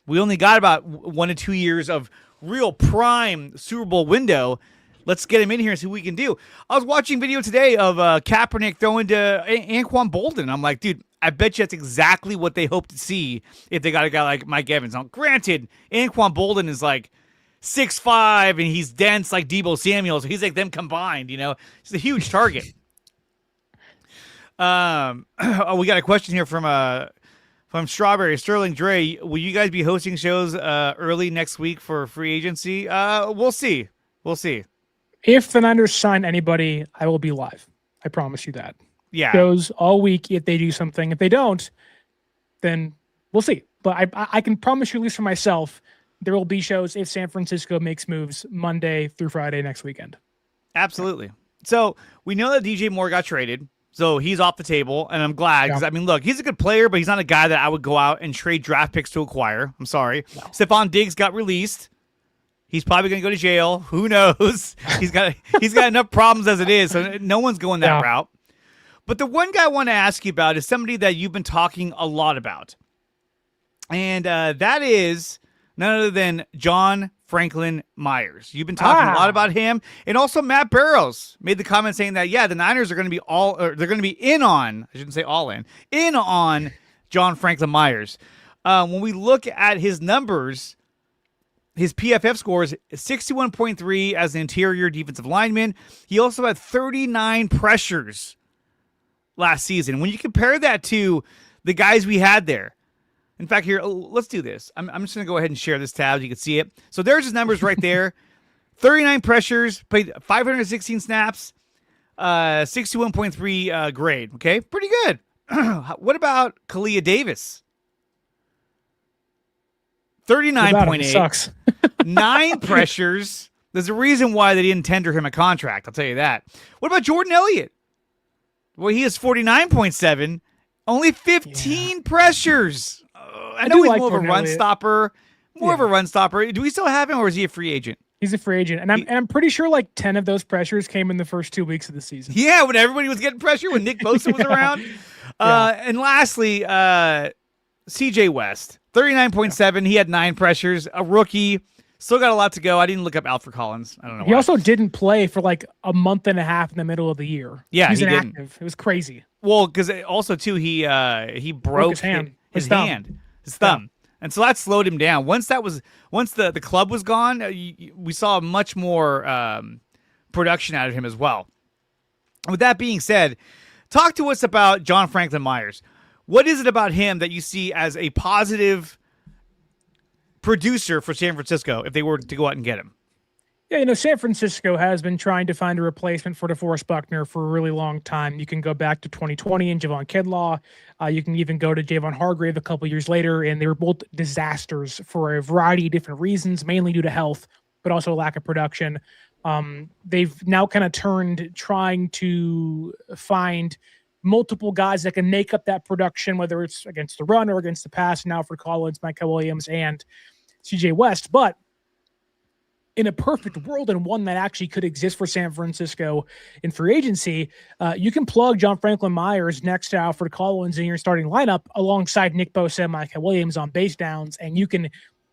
we only got about 1 to 2 years of real prime Super Bowl window. Let's get him in here and see what we can do. I was watching video today of Kaepernick throwing to Anquan Bolden. I'm like, dude, I bet you that's exactly what they hope to see if they got a guy like Mike Evans. Now, granted, Anquan Bolden is like 6'5", and he's dense like Deebo Samuel, so he's like them combined, He's a huge target. We got a question here from Strawberry. Sterling Dre, will you guys be hosting shows early next week for free agency? We'll see. If the Niners sign anybody, I will be live. I promise you that. Yeah. Shows all week if they do something. If they don't, then we'll see. But I can promise you, at least for myself, there will be shows if San Francisco makes moves Monday through Friday next weekend. Absolutely. So we know that DJ Moore got traded. So he's off the table, and I'm glad. Because, look, he's a good player, but he's not a guy that I would go out and trade draft picks to acquire. I'm sorry. No. Stephon Diggs got released. He's probably going to go to jail. Who knows? He's got enough problems as it is, so no one's going that route. But the one guy I want to ask you about is somebody that you've been talking a lot about. And that is none other than John Franklin Myers. You've been talking a lot about him. And also Matt Barrows made the comment saying that, the Niners are going to be they're going to be in on John Franklin Myers. When we look at his numbers, his PFF score is 61.3 as an interior defensive lineman. He also had 39 pressures last season. When you compare that to the guys we had there, in fact, here, let's do this. I'm just going to go ahead and share this tab so you can see it. So there's his numbers right there. 39 pressures, played 516 snaps, 61.3 grade. Okay, pretty good. What about Kalia Davis? 39.8. Sucks. 9 pressures. There's a reason why they didn't tender him a contract. I'll tell you that. What about Jordan Elliott? Well, he has 49.7. Only 15 pressures. I know he's more of a run stopper. More of a run stopper. Do we still have him, or is he a free agent? He's a free agent, and I'm pretty sure like 10 of those pressures came in the first 2 weeks of the season. Yeah, when everybody was getting pressure, when Nick Bosa was around. And lastly, CJ West, 39.7. He had 9 pressures. A rookie. Still got a lot to go. I didn't look up Alfred Collins. I don't know why. He also didn't play for like a month and a half in the middle of the year. Yeah, he's he inactive. didn't. It was crazy. Well, because also too, he broke his thumb. And so that slowed him down. Once the club was gone, we saw much more production out of him as well. With that being said, talk to us about John Franklin Myers. What is it about him that you see as a positive producer for San Francisco if they were to go out and get him? Yeah, San Francisco has been trying to find a replacement for DeForest Buckner for a really long time. You can go back to 2020 and Javon Kinlaw. You can even go to Javon Hargrave a couple years later, and they were both disasters for a variety of different reasons, mainly due to health, but also lack of production. They've now kind of turned trying to find multiple guys that can make up that production, whether it's against the run or against the pass, now for Collins, Michael Williams, and CJ West. But in a perfect world, and one that actually could exist for San Francisco in free agency, you can plug John Franklin Myers next to Alfred Collins in your starting lineup alongside Nick Bosa and Michael Williams on base downs, and you can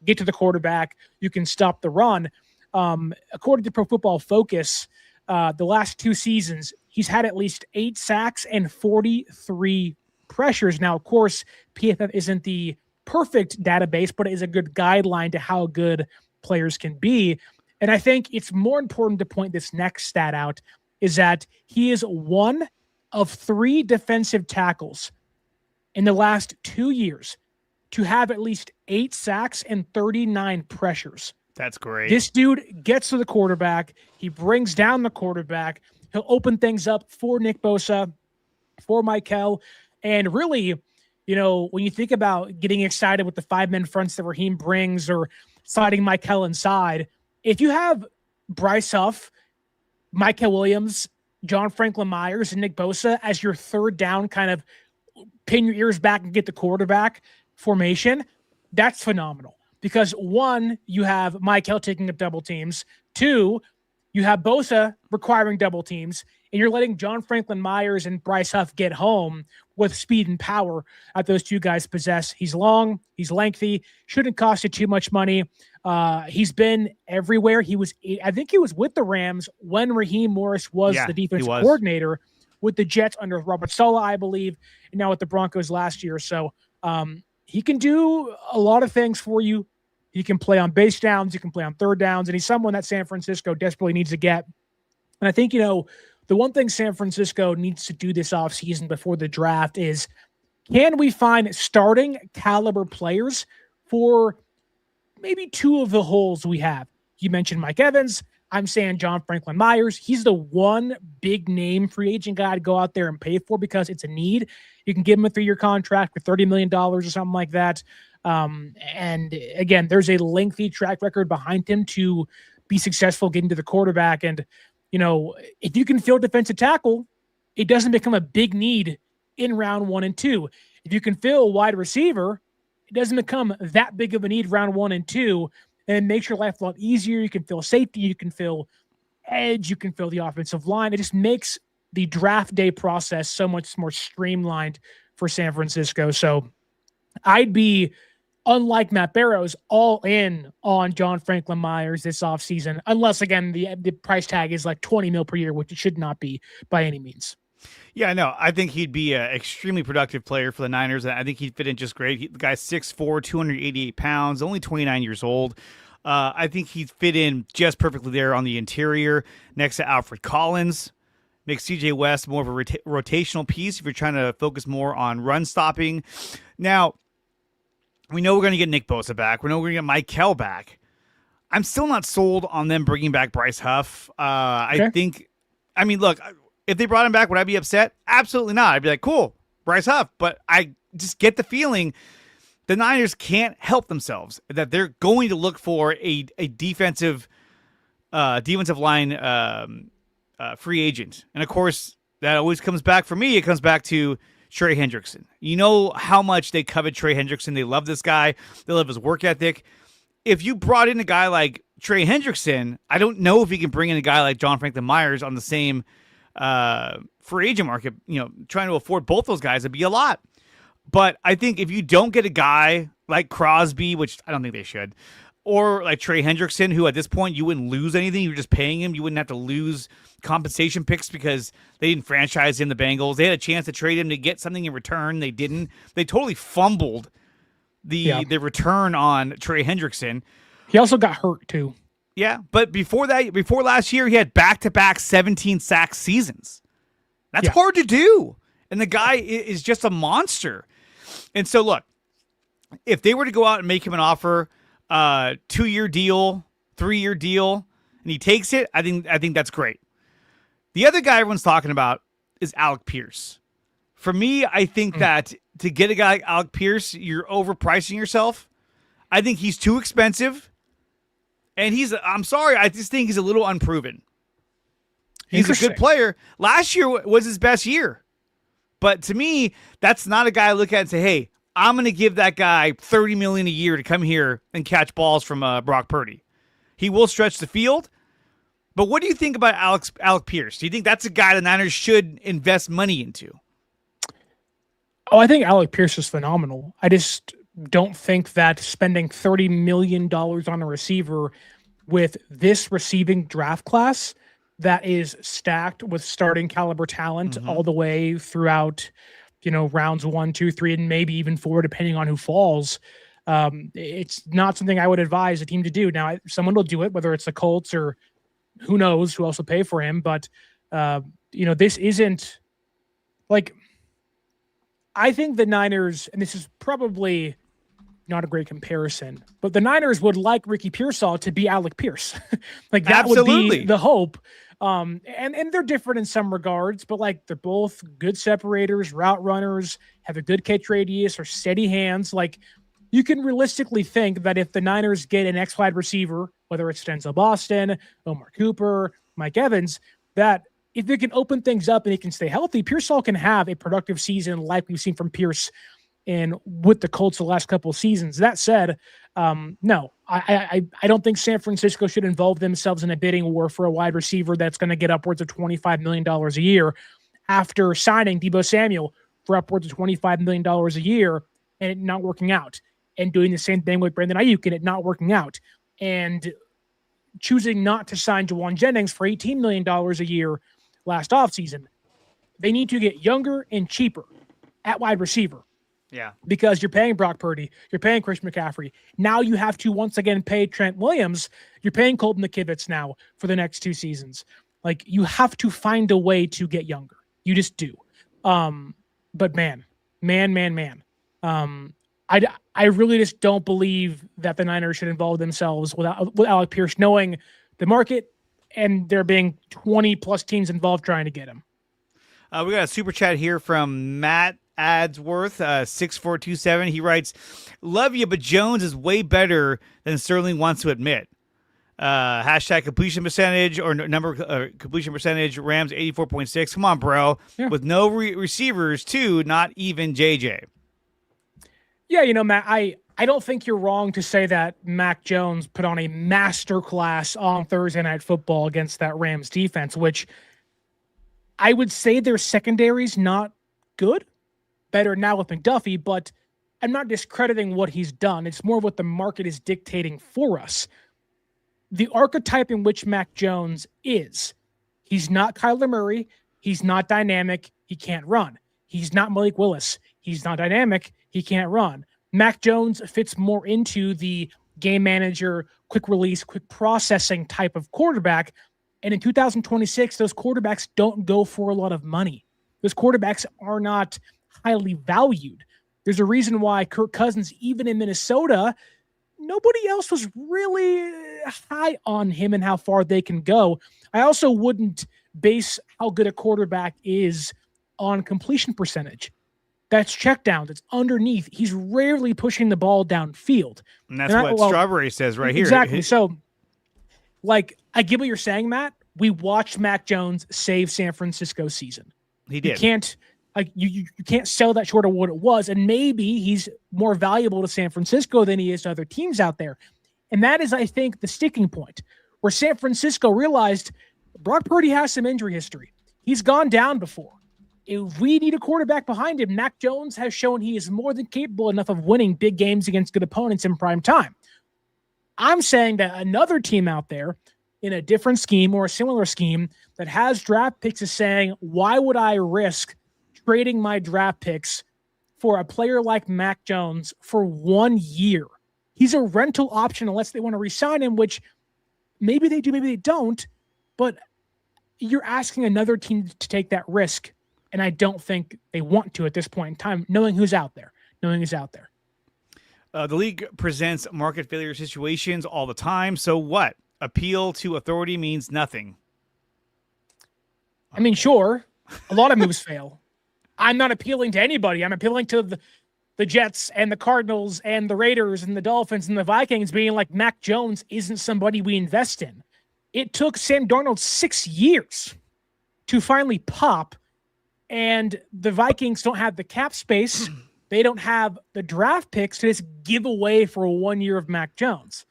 get to the quarterback. You can stop the run. According to Pro Football Focus, the last 2 seasons, he's had at least 8 sacks and 43 pressures. Now, of course, PFF isn't the perfect database, but it is a good guideline to how good players can be. And I think it's more important to point this next stat out, is that he is one of 3 defensive tackles in the last 2 years to have at least 8 sacks and 39 pressures. That's great. This dude gets to the quarterback. He brings down the quarterback. He'll open things up for Nick Bosa, for Michael. And really, when you think about getting excited with the 5-man fronts that Raheem brings, or sliding Michael inside, if you have Bryce Huff, Michael Williams, John Franklin Myers, and Nick Bosa as your third down kind of pin your ears back and get the quarterback formation, that's phenomenal. Because 1, you have Michael taking up double teams. 2, you have Bosa requiring double teams, and you're letting John Franklin Myers and Bryce Huff get home with speed and power that those 2 guys possess. He's long, he's lengthy, shouldn't cost you too much money. He's been everywhere. I think he was with the Rams when Raheem Morris was the defense coordinator with the Jets under Robert Saleh, I believe, and now with the Broncos last year. So he can do a lot of things for you. He can play on base downs. He can play on third downs. And he's someone that San Francisco desperately needs to get. And I think, the one thing San Francisco needs to do this offseason before the draft is, can we find starting caliber players for maybe 2 of the holes we have? You mentioned Mike Evans. I'm saying John Franklin Myers. He's the one big name free agent guy to go out there and pay for because it's a need. You can give him a 3-year contract for $30 million or something like that. And again, there's a lengthy track record behind him to be successful getting to the quarterback. And, if you can fill defensive tackle, it doesn't become a big need in round 1 and 2. If you can fill wide receiver, it doesn't become that big of a need round 1 and 2. And it makes your life a lot easier. You can fill safety, you can fill edge, you can fill the offensive line. It just makes the draft day process so much more streamlined for San Francisco. So I'd be, unlike Matt Barrows, all in on John Franklin Myers this offseason, unless, again, the price tag is like $20 million per year, which it should not be by any means. Yeah, no, I think he'd be an extremely productive player for the Niners. And I think he'd fit in just great. The guy's 6'4", 288 pounds, only 29 years old. I think he'd fit in just perfectly there on the interior next to Alfred Collins. Makes CJ West more of a rotational piece if you're trying to focus more on run stopping. Now, we know we're going to get Nick Bosa back. We know we're going to get Mike Kell back. I'm still not sold on them bringing back Bryce Huff. Okay. Look, if they brought him back, would I be upset? Absolutely not. I'd be like, cool, Bryce Huff. But I just get the feeling the Niners can't help themselves, that they're going to look for a defensive line free agent. And, of course, that always comes back for me. It comes back to Trey Hendrickson. You know how much they covet Trey Hendrickson. They love this guy. They love his work ethic. If you brought in a guy like Trey Hendrickson, I don't know if you can bring in a guy like John Franklin Myers on the same free agent market. Trying to afford both those guys would be a lot. But I think if you don't get a guy like Crosby, which I don't think they should, or like Trey Hendrickson, who at this point you wouldn't lose anything. You're just paying him. You wouldn't have to lose compensation picks because they didn't franchise him, the Bengals. They had a chance to trade him to get something in return. They didn't. They totally fumbled the return on Trey Hendrickson. He also got hurt too. Yeah, but before last year, he had back-to-back 17 sack seasons. That's hard to do. And the guy is just a monster. And so, look, if they were to go out and make him an offer, 2-year deal, 3-year deal, and he takes it, I think that's great. The other guy everyone's talking about is Alec Pierce. For me, I think that to get a guy like Alec Pierce, you're overpricing yourself. I think he's too expensive. And I'm sorry, I just think he's a little unproven. He's a good player. Last year was his best year. But to me, that's not a guy I look at and say, hey, I'm going to give that guy $30 million a year to come here and catch balls from Brock Purdy. He will stretch the field. But what do you think about Alec Pierce? Do you think that's a guy the Niners should invest money into? Oh, I think Alec Pierce is phenomenal. I just don't think that spending $30 million on a receiver with this receiving draft class that is stacked with starting caliber talent all the way throughout, rounds 1, 2, 3, and maybe even 4, depending on who falls. It's not something I would advise a team to do. Now, someone will do it, whether it's the Colts or who knows who else will pay for him. But, this isn't like, I think the Niners, and this is probably not a great comparison, but the Niners would like Ricky Pearsall to be Alec Pierce. Like that would be the hope. And they're different in some regards, but like they're both good separators, route runners, have a good catch radius or steady hands. Like you can realistically think that if the Niners get an X wide receiver, whether it's Denzel Boston, Omar Cooper, Mike Evans, that if they can open things up and he can stay healthy, Pearsall can have a productive season like we've seen from Pierce and with the Colts the last couple of seasons. That said, no, I don't think San Francisco should involve themselves in a bidding war for a wide receiver that's going to get upwards of $25 million a year after signing Deebo Samuel for upwards of $25 million a year and it not working out, and doing the same thing with Brandon Ayuk and it not working out, and choosing not to sign Jawan Jennings for $18 million a year last offseason. They need to get younger and cheaper at wide receiver. Yeah. Because you're paying Brock Purdy, you're paying Chris McCaffrey. Now you have to once again pay Trent Williams. You're paying Colton McKivitz now for the next 2 seasons. Like you have to find a way to get younger. You just do. But man. I really just don't believe that the Niners should involve themselves with Alec Pierce, knowing the market and there being 20 plus teams involved trying to get him. We got a super chat here from Matt Adsworth, 6427. He writes, love you, but Jones is way better than Sterling wants to admit. Hashtag completion percentage or completion percentage, Rams 84.6. Come on, bro. Yeah. With no receivers, too, not even JJ. Yeah, Matt, I don't think you're wrong to say that Mac Jones put on a masterclass on Thursday Night Football against that Rams defense, which I would say their secondary's not good. Better now with McDuffie, but I'm not discrediting what he's done. It's more what the market is dictating for us. The archetype in which Mac Jones is, he's not Kyler Murray. He's not dynamic. He can't run. He's not Malik Willis. He's not dynamic. He can't run. Mac Jones fits more into the game manager, quick release, quick processing type of quarterback. And in 2026, those quarterbacks don't go for a lot of money. Those quarterbacks are not highly valued. There's a reason why Kirk Cousins, even in Minnesota, nobody else was really high on him and how far they can go. I also wouldn't base how good a quarterback is on completion percentage. That's checkdowns. It's underneath. He's rarely pushing the ball downfield. And that's what Strawberry says right here. Exactly. So, I get what you're saying, Matt. We watched Mac Jones save San Francisco's season. He did. You can't sell that short of what it was. And maybe he's more valuable to San Francisco than he is to other teams out there. And that is, I think, the sticking point where San Francisco realized Brock Purdy has some injury history. He's gone down before. If we need a quarterback behind him, Mac Jones has shown he is more than capable enough of winning big games against good opponents in prime time. I'm saying that another team out there in a different scheme or a similar scheme that has draft picks is saying, why would I risk trading my draft picks for a player like Mac Jones for 1 year? He's a rental option unless they want to re-sign him, which maybe they do, maybe they don't, but you're asking another team to take that risk. And I don't think they want to at this point in time, knowing who's out there. The league presents market failure situations all the time. So what? Appeal to authority means nothing. I mean, sure, a lot of moves fail. I'm not appealing to anybody. I'm appealing to the Jets and the Cardinals and the Raiders and the Dolphins and the Vikings being like, Mac Jones isn't somebody we invest in. It took Sam Darnold 6 years to finally pop, and the Vikings don't have the cap space. They don't have the draft picks to just give away for 1 year of Mac Jones.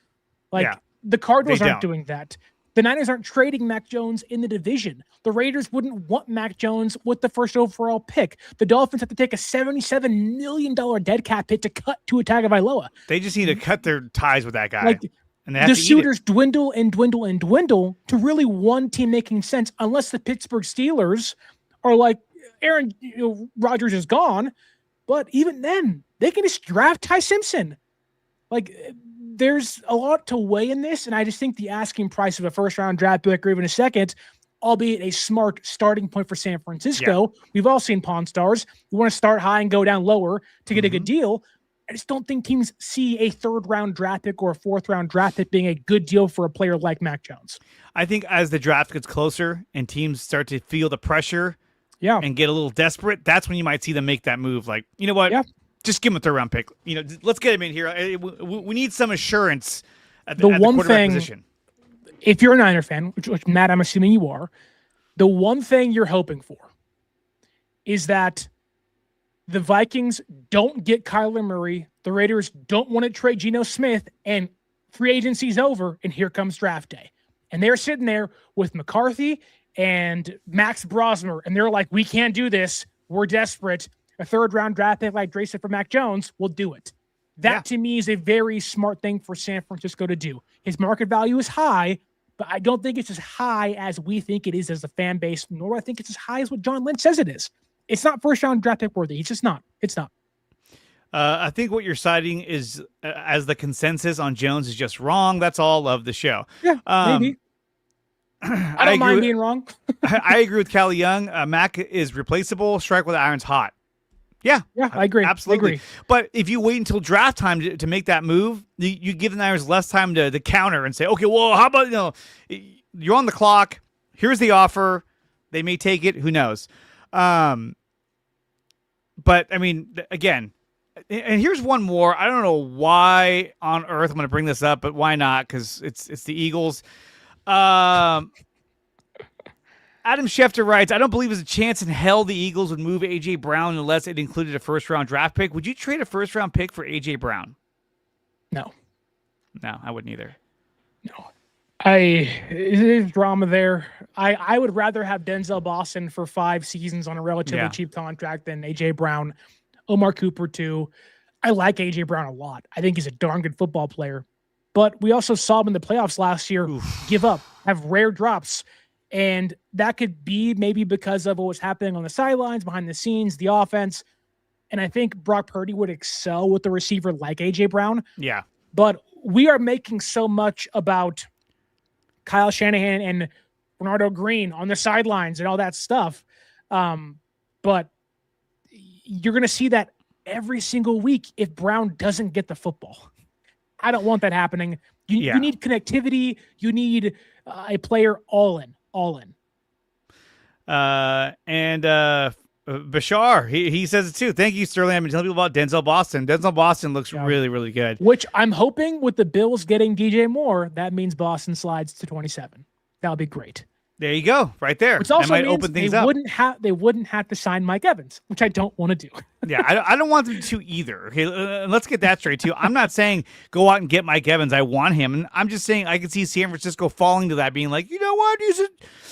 The Cardinals aren't doing that. The Niners aren't trading Mac Jones in the division. The Raiders wouldn't want Mac Jones with the first overall pick. The Dolphins have to take a $77 million dead cap hit to cut Tua Tagovailoa. They just need to cut their ties with that guy. And the suitors dwindle and dwindle and dwindle to really one team making sense, unless the Pittsburgh Steelers are like, Aaron Rodgers is gone. But even then, they can just draft Ty Simpson. There's a lot to weigh in this, and I just think the asking price of a first-round draft pick or even a second, albeit a smart starting point for San Francisco. Yeah. We've all seen Pawn Stars. You want to start high and go down lower to get a good deal. I just don't think teams see a third-round draft pick or a fourth-round draft pick being a good deal for a player like Mac Jones. I think as the draft gets closer and teams start to feel the pressure and get a little desperate, that's when you might see them make that move. Like, you know what? Yeah. Just give him a third-round pick. Let's get him in here. We need some assurance at the quarterback position. If you're a Niner fan, which Matt, I'm assuming you are, the one thing you're hoping for is that the Vikings don't get Kyler Murray, the Raiders don't want to trade Geno Smith, and free agency's over, and here comes draft day. And they're sitting there with McCarthy and Max Brosmer, and they're like, we can't do this. We're desperate. A third-round draft pick like Dre said for Mac Jones will do it. That, to me, is a very smart thing for San Francisco to do. His market value is high, but I don't think it's as high as we think it is as a fan base, nor I think it's as high as what John Lynch says it is. It's not first-round draft pick worthy. It's just not. It's not. I think what you're citing is as the consensus on Jones is just wrong. That's all of the show. Yeah, maybe. I don't mind being wrong. I agree with Callie Young. Mac is replaceable. Strike with irons hot. Yeah, I agree. Absolutely. I agree. But if you wait until draft time to make that move, you give the Niners less time to counter and say, okay, well, how about, you're on the clock. Here's the offer. They may take it. Who knows? But, I mean, again, and here's one more. I don't know why on earth I'm going to bring this up, but why not? Because it's the Eagles. Adam Schefter writes, I don't believe there's a chance in hell the Eagles would move A.J. Brown unless it included a first-round draft pick. Would you trade a first-round pick for A.J. Brown? No. No, I wouldn't either. No. There's drama there. I would rather have Denzel Boston for 5 seasons on a relatively cheap contract than A.J. Brown. Omar Cooper, too. I like A.J. Brown a lot. I think he's a darn good football player. But we also saw him in the playoffs last year give up, have rare drops. And that could be maybe because of what was happening on the sidelines, behind the scenes, the offense. And I think Brock Purdy would excel with a receiver like A.J. Brown. Yeah. But we are making so much about Kyle Shanahan and Bernardo Green on the sidelines and all that stuff. But you're going to see that every single week if Brown doesn't get the football. I don't want that happening. You need connectivity. You need a player all in. And Bashar, he says it too. Thank you, Sterling. I've been telling people about Denzel Boston. Denzel Boston looks really, really good. Which I'm hoping with the Bills getting DJ Moore, that means Boston slides to 27. That'll be great. There you go, right there. Which also that might means open things they up. wouldn't have to sign Mike Evans, which I don't want to do. Yeah, I don't want them to either. Okay, let's get that straight too. I'm not saying go out and get Mike Evans. I want him, and I'm just saying I can see San Francisco falling to that, being like, you know what,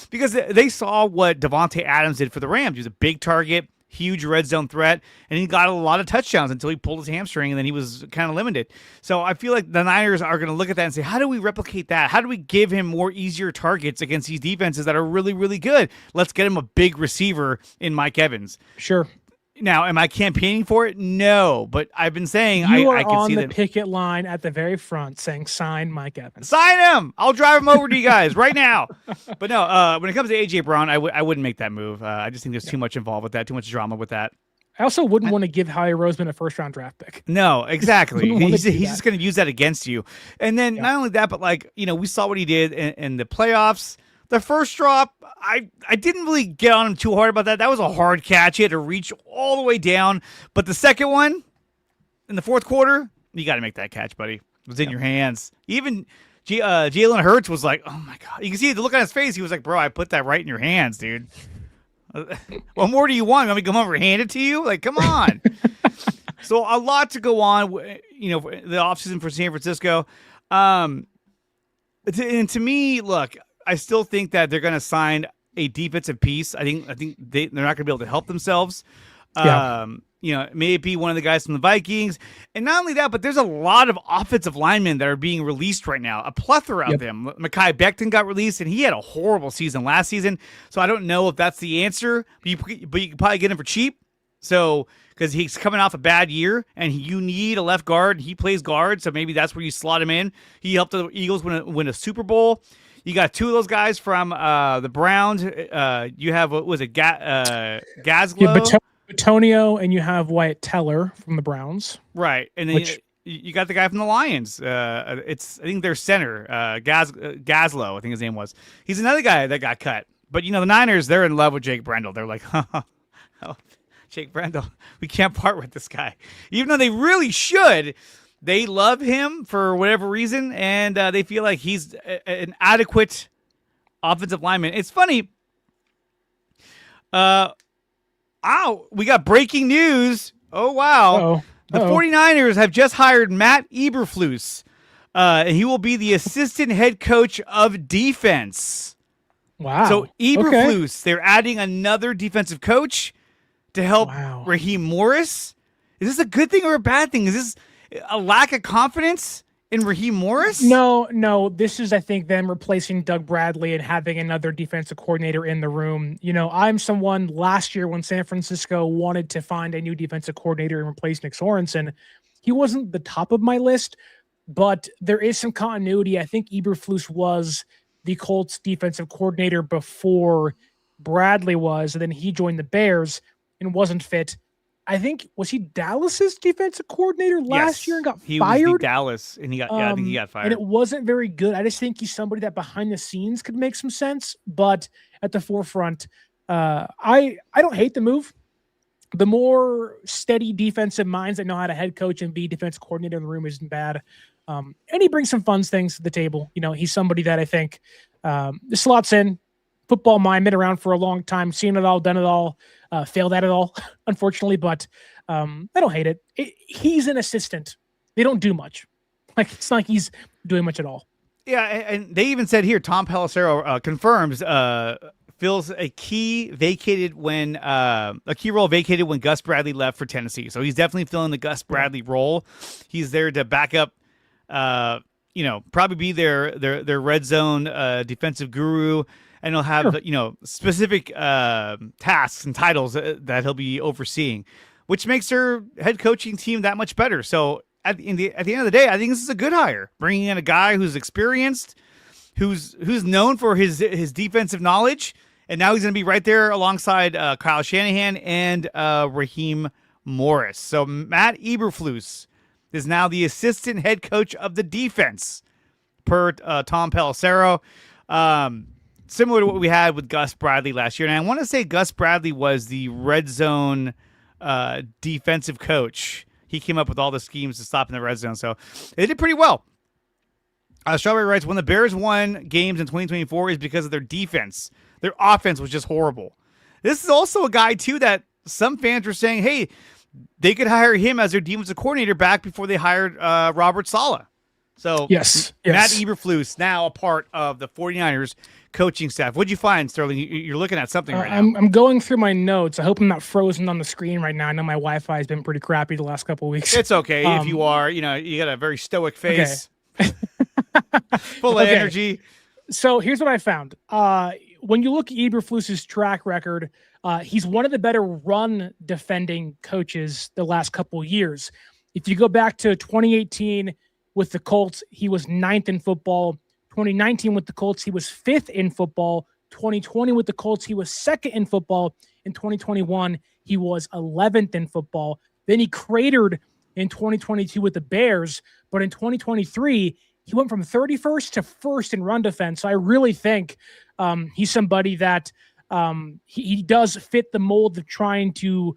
because they saw what Devontae Adams did for the Rams. He was a big target, huge red zone threat, and he got a lot of touchdowns until he pulled his hamstring, and then he was kind of limited. So I feel like the Niners are going to look at that and say, how do we replicate that? How do we give him more easier targets against these defenses that are really, really good? Let's get him a big receiver in Mike Evans. Sure. Now, am I campaigning for it? No, but I've been saying I can see that. You are on the picket line at the very front saying, sign Mike Evans. Sign him! I'll drive him over to you guys right now. But no, when it comes to A.J. Brown, I wouldn't make that move. I just think there's too much involved with that, too much drama with that. I also wouldn't want to give Howie Roseman a first-round draft pick. No, exactly. He's just going to use that against you. And then not only that, but we saw what he did in the playoffs. The first drop, I didn't really get on him too hard about that. That was a hard catch. He had to reach all the way down. But the second one, in the fourth quarter, you got to make that catch, buddy. It was in your hands. Even Jalen Hurts was like, oh, my God. You can see the look on his face. He was like, bro, I put that right in your hands, dude. What more do you want? Want me to come over and hand it to you? Like, come on. So a lot to go on, the offseason for San Francisco. And to me, look, I still think that they're going to sign a defensive piece. I think they're not going to be able to help themselves. It may be one of the guys from the Vikings. And not only that, but there's a lot of offensive linemen that are being released right now, a plethora of them. Mekhi Becton got released, and he had a horrible season last season. So I don't know if that's the answer, but you can probably get him for cheap. So because he's coming off a bad year, and you need a left guard. He plays guard, so maybe that's where you slot him in. He helped the Eagles win a Super Bowl. You got two of those guys from the Browns. You have, what was it, Gazlow? Antonio, and you have Wyatt Teller from the Browns. Right. And then you got the guy from the Lions. I think their center, Gazlow, I think his name was. He's another guy that got cut. But, the Niners, they're in love with Jake Brendel. They're like, Jake Brendel, we can't part with this guy. Even though they really should, they love him for whatever reason, and they feel like he's an adequate offensive lineman. It's funny. We got breaking news. Oh, wow. Uh-oh. The 49ers have just hired Matt Eberflus, and he will be the assistant head coach of defense. Wow. So Eberflus, they're adding another defensive coach to help Raheem Morris. Is this a good thing or a bad thing? Is this a lack of confidence in Raheem Morris? No. This is, I think, them replacing Doug Bradley and having another defensive coordinator in the room. I'm someone last year when San Francisco wanted to find a new defensive coordinator and replace Nick Sorensen. He wasn't the top of my list, but there is some continuity. I think Eberflus was the Colts defensive coordinator before Bradley was, and then he joined the Bears and wasn't fit. I think, was he Dallas's defensive coordinator last year and got fired? He was Dallas, and I think he got fired. And it wasn't very good. I just think he's somebody that behind the scenes could make some sense, but at the forefront, I don't hate the move. The more steady defensive minds that know how to head coach and be defensive coordinator in the room isn't bad. And he brings some fun things to the table. He's somebody that I think slots in. Football mind, been around for a long time, seen it all, done it all, failed at it all, unfortunately, but I don't hate it. He's an assistant. They don't do much. It's not like he's doing much at all. Yeah, and they even said here, Tom Pelissero confirms fills a key role vacated when Gus Bradley left for Tennessee. So he's definitely filling the Gus Bradley role. He's there to back up, probably be their red zone defensive guru. And he'll have, specific tasks and titles that he'll be overseeing, which makes their head coaching team that much better. So at the end of the day, I think this is a good hire. Bringing in a guy who's experienced, who's known for his defensive knowledge, and now he's going to be right there alongside Kyle Shanahan and Raheem Morris. So Matt Eberflus is now the assistant head coach of the defense, per Tom Pelissero. Similar to what we had with Gus Bradley last year. And I want to say Gus Bradley was the red zone defensive coach. He came up with all the schemes to stop in the red zone. So they did pretty well. Strawberry writes, when the Bears won games in 2024 is because of their defense. Their offense was just horrible. This is also a guy, too, that some fans were saying, hey, they could hire him as their defensive coordinator back before they hired Robert Saleh. So yes. Matt Eberflus, now a part of the 49ers coaching staff. What'd you find, Sterling? You're looking at something right now. I'm going through my notes. I hope I'm not frozen on the screen right now. I know my Wi-Fi has been pretty crappy the last couple of weeks. It's okay if you are. You got a very stoic face. Okay. Full of energy. So here's what I found. When you look at Eberflus's track record, he's one of the better run defending coaches the last couple of years. If you go back to 2018 with the Colts, he was 9th in football. 2019 with the Colts, he was 5th in football. 2020 with the Colts, he was 2nd in football. In 2021, he was 11th in football. Then he cratered in 2022 with the Bears. But in 2023, he went from 31st to 1st in run defense. So I really think he's somebody that he does fit the mold of trying to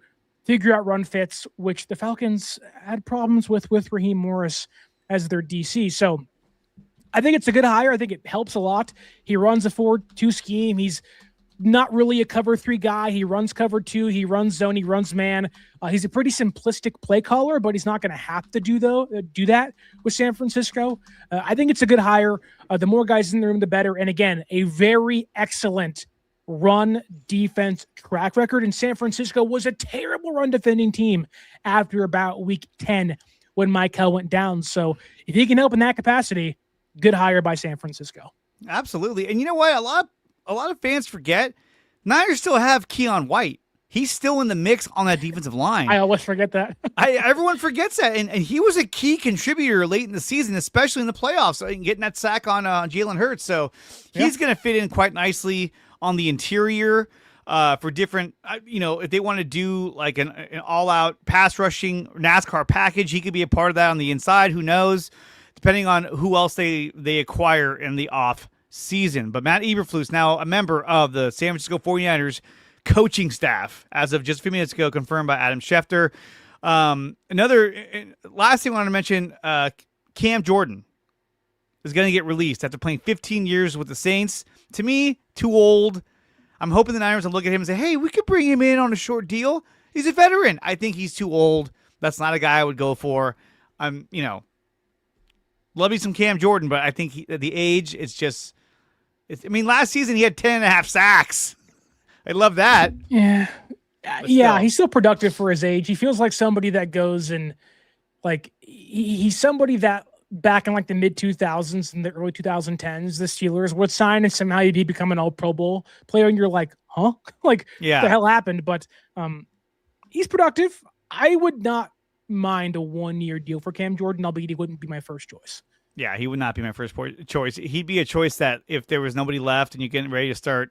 figure out run fits, which the Falcons had problems with Raheem Morris as their DC. So I think it's a good hire. I think it helps a lot. He runs a 4-2 scheme. He's not really a cover 3 guy. He runs cover 2. He runs zone. He runs man. He's a pretty simplistic play caller, but he's not going to have to do that with San Francisco. I think it's a good hire. The more guys in the room, the better. And again, a very excellent run defense track record. And San Francisco was a terrible run defending team after about week 10 when Michael went down. So if he can help in that capacity, good hire by San Francisco. Absolutely. And you know what? A lot of fans forget Niners still have Keon White. He's still in the mix on that defensive line. I always forget that. Everyone forgets that. And he was a key contributor late in the season, especially in the playoffs, getting that sack on Jalen Hurts. So he's going to fit in quite nicely on the interior for different, if they want to do like an all-out pass rushing NASCAR package, he could be a part of that on the inside. Who knows? Depending on who else they acquire in the off season. But Matt Eberflus, now a member of the San Francisco 49ers coaching staff as of just a few minutes ago, confirmed by Adam Schefter. Another last thing I want to mention, Cam Jordan is going to get released after playing 15 years with the Saints. To me, too old. I'm hoping the Niners will look at him and say, hey, we could bring him in on a short deal. He's a veteran. I think he's too old. That's not a guy I would go for. Love me some Cam Jordan, but I think the age, last season he had 10.5 sacks. I love that. Yeah. Yeah, he's still productive for his age. He feels like somebody that goes and he's somebody that back in like the mid 2000s and the early 2010s, the Steelers would sign and somehow he'd become an all Pro Bowl player. And you're like, huh? What the hell happened? But he's productive. I would not mind a 1-year deal for Cam Jordan, albeit he wouldn't be my first choice. Yeah, he would not be my first choice. He'd be a choice that if there was nobody left and you're getting ready to start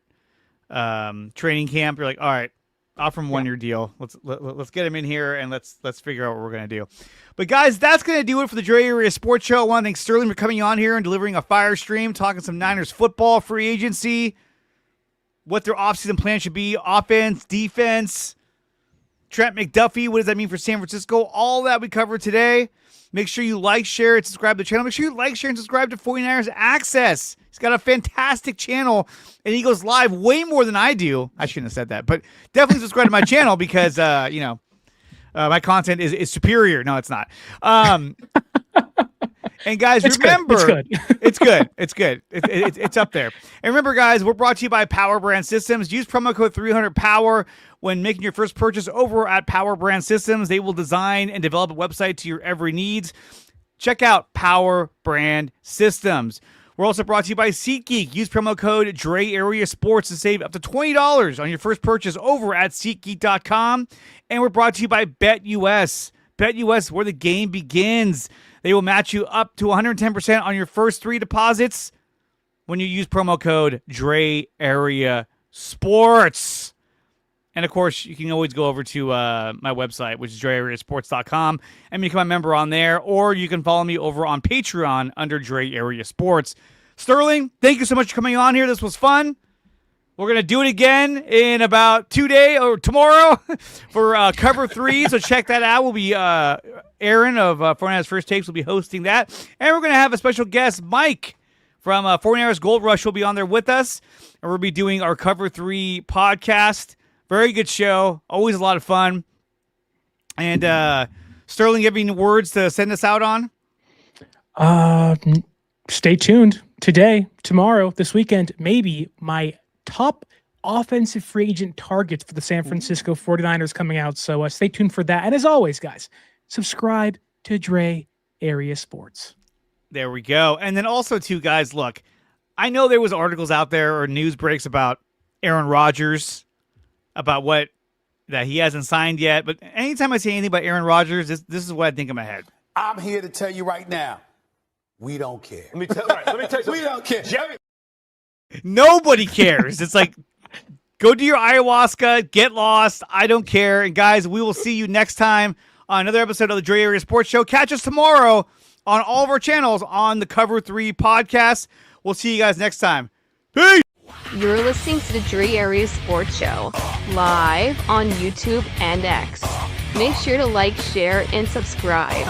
training camp, you're like, all right, offer him 1-year deal. Let's get him in here and let's figure out what we're gonna do. But guys, that's gonna do it for the Dre Area Sports Show. I want to thank Sterling for coming on here and delivering a fire stream, talking some Niners football, free agency, what their offseason plan should be, offense, defense. Trent McDuffie, what does that mean for San Francisco? All that we covered today. Make sure you like, share, and subscribe to the channel. Make sure you like, share, and subscribe to 49ers Access. He's got a fantastic channel, and he goes live way more than I do. I shouldn't have said that, but definitely subscribe to my channel because, my content is superior. No, it's not. And guys, remember, it's good. It's up there. And remember, guys, we're brought to you by Power Brand Systems. Use promo code 300POWER when making your first purchase over at Power Brand Systems. They will design and develop a website to your every needs. Check out Power Brand Systems. We're also brought to you by SeatGeek. Use promo code Dre Area Sports to save up to $20 on your first purchase over at SeatGeek.com. And we're brought to you by BetUS. BetUS, where the game begins. They will match you up to 110% on your first 3 deposits when you use promo code Dre Area Sports. And, of course, you can always go over to my website, which is DreAreaSports.com, and become a member on there. Or you can follow me over on Patreon under Dre Area Sports. Sterling, thank you so much for coming on here. This was fun. We're going to do it again in about 2 days or tomorrow for Cover 3. So check that out. We'll be Aaron of 49ers First Takes will be hosting that. And we're going to have a special guest, Mike from 49ers Gold Rush will be on there with us. And we'll be doing our Cover 3 podcast. Very good show. Always a lot of fun. And Sterling, you have any words to send us out on? Stay tuned. Today, tomorrow, this weekend, maybe my top offensive free agent targets for the San Francisco 49ers coming out. So stay tuned for that. And as always, guys, subscribe to Dre Area Sports. There we go. And then also, too, guys, look, I know there was articles out there or news breaks about Aaron Rodgers, about that he hasn't signed yet. But anytime I say anything about Aaron Rodgers, this is what I think in my head. I'm here to tell you right now, we don't care. Let me tell you, we don't care. Jerry. Nobody cares. It's like, go do your ayahuasca, get lost. I don't care. And guys, we will see you next time on another episode of the Dre Area Sports Show. Catch us tomorrow on all of our channels on the Cover 3 podcast. We'll see you guys next time. Peace! You're listening to the Dre Area Sports Show, live on YouTube and X. Make sure to like, share, and subscribe.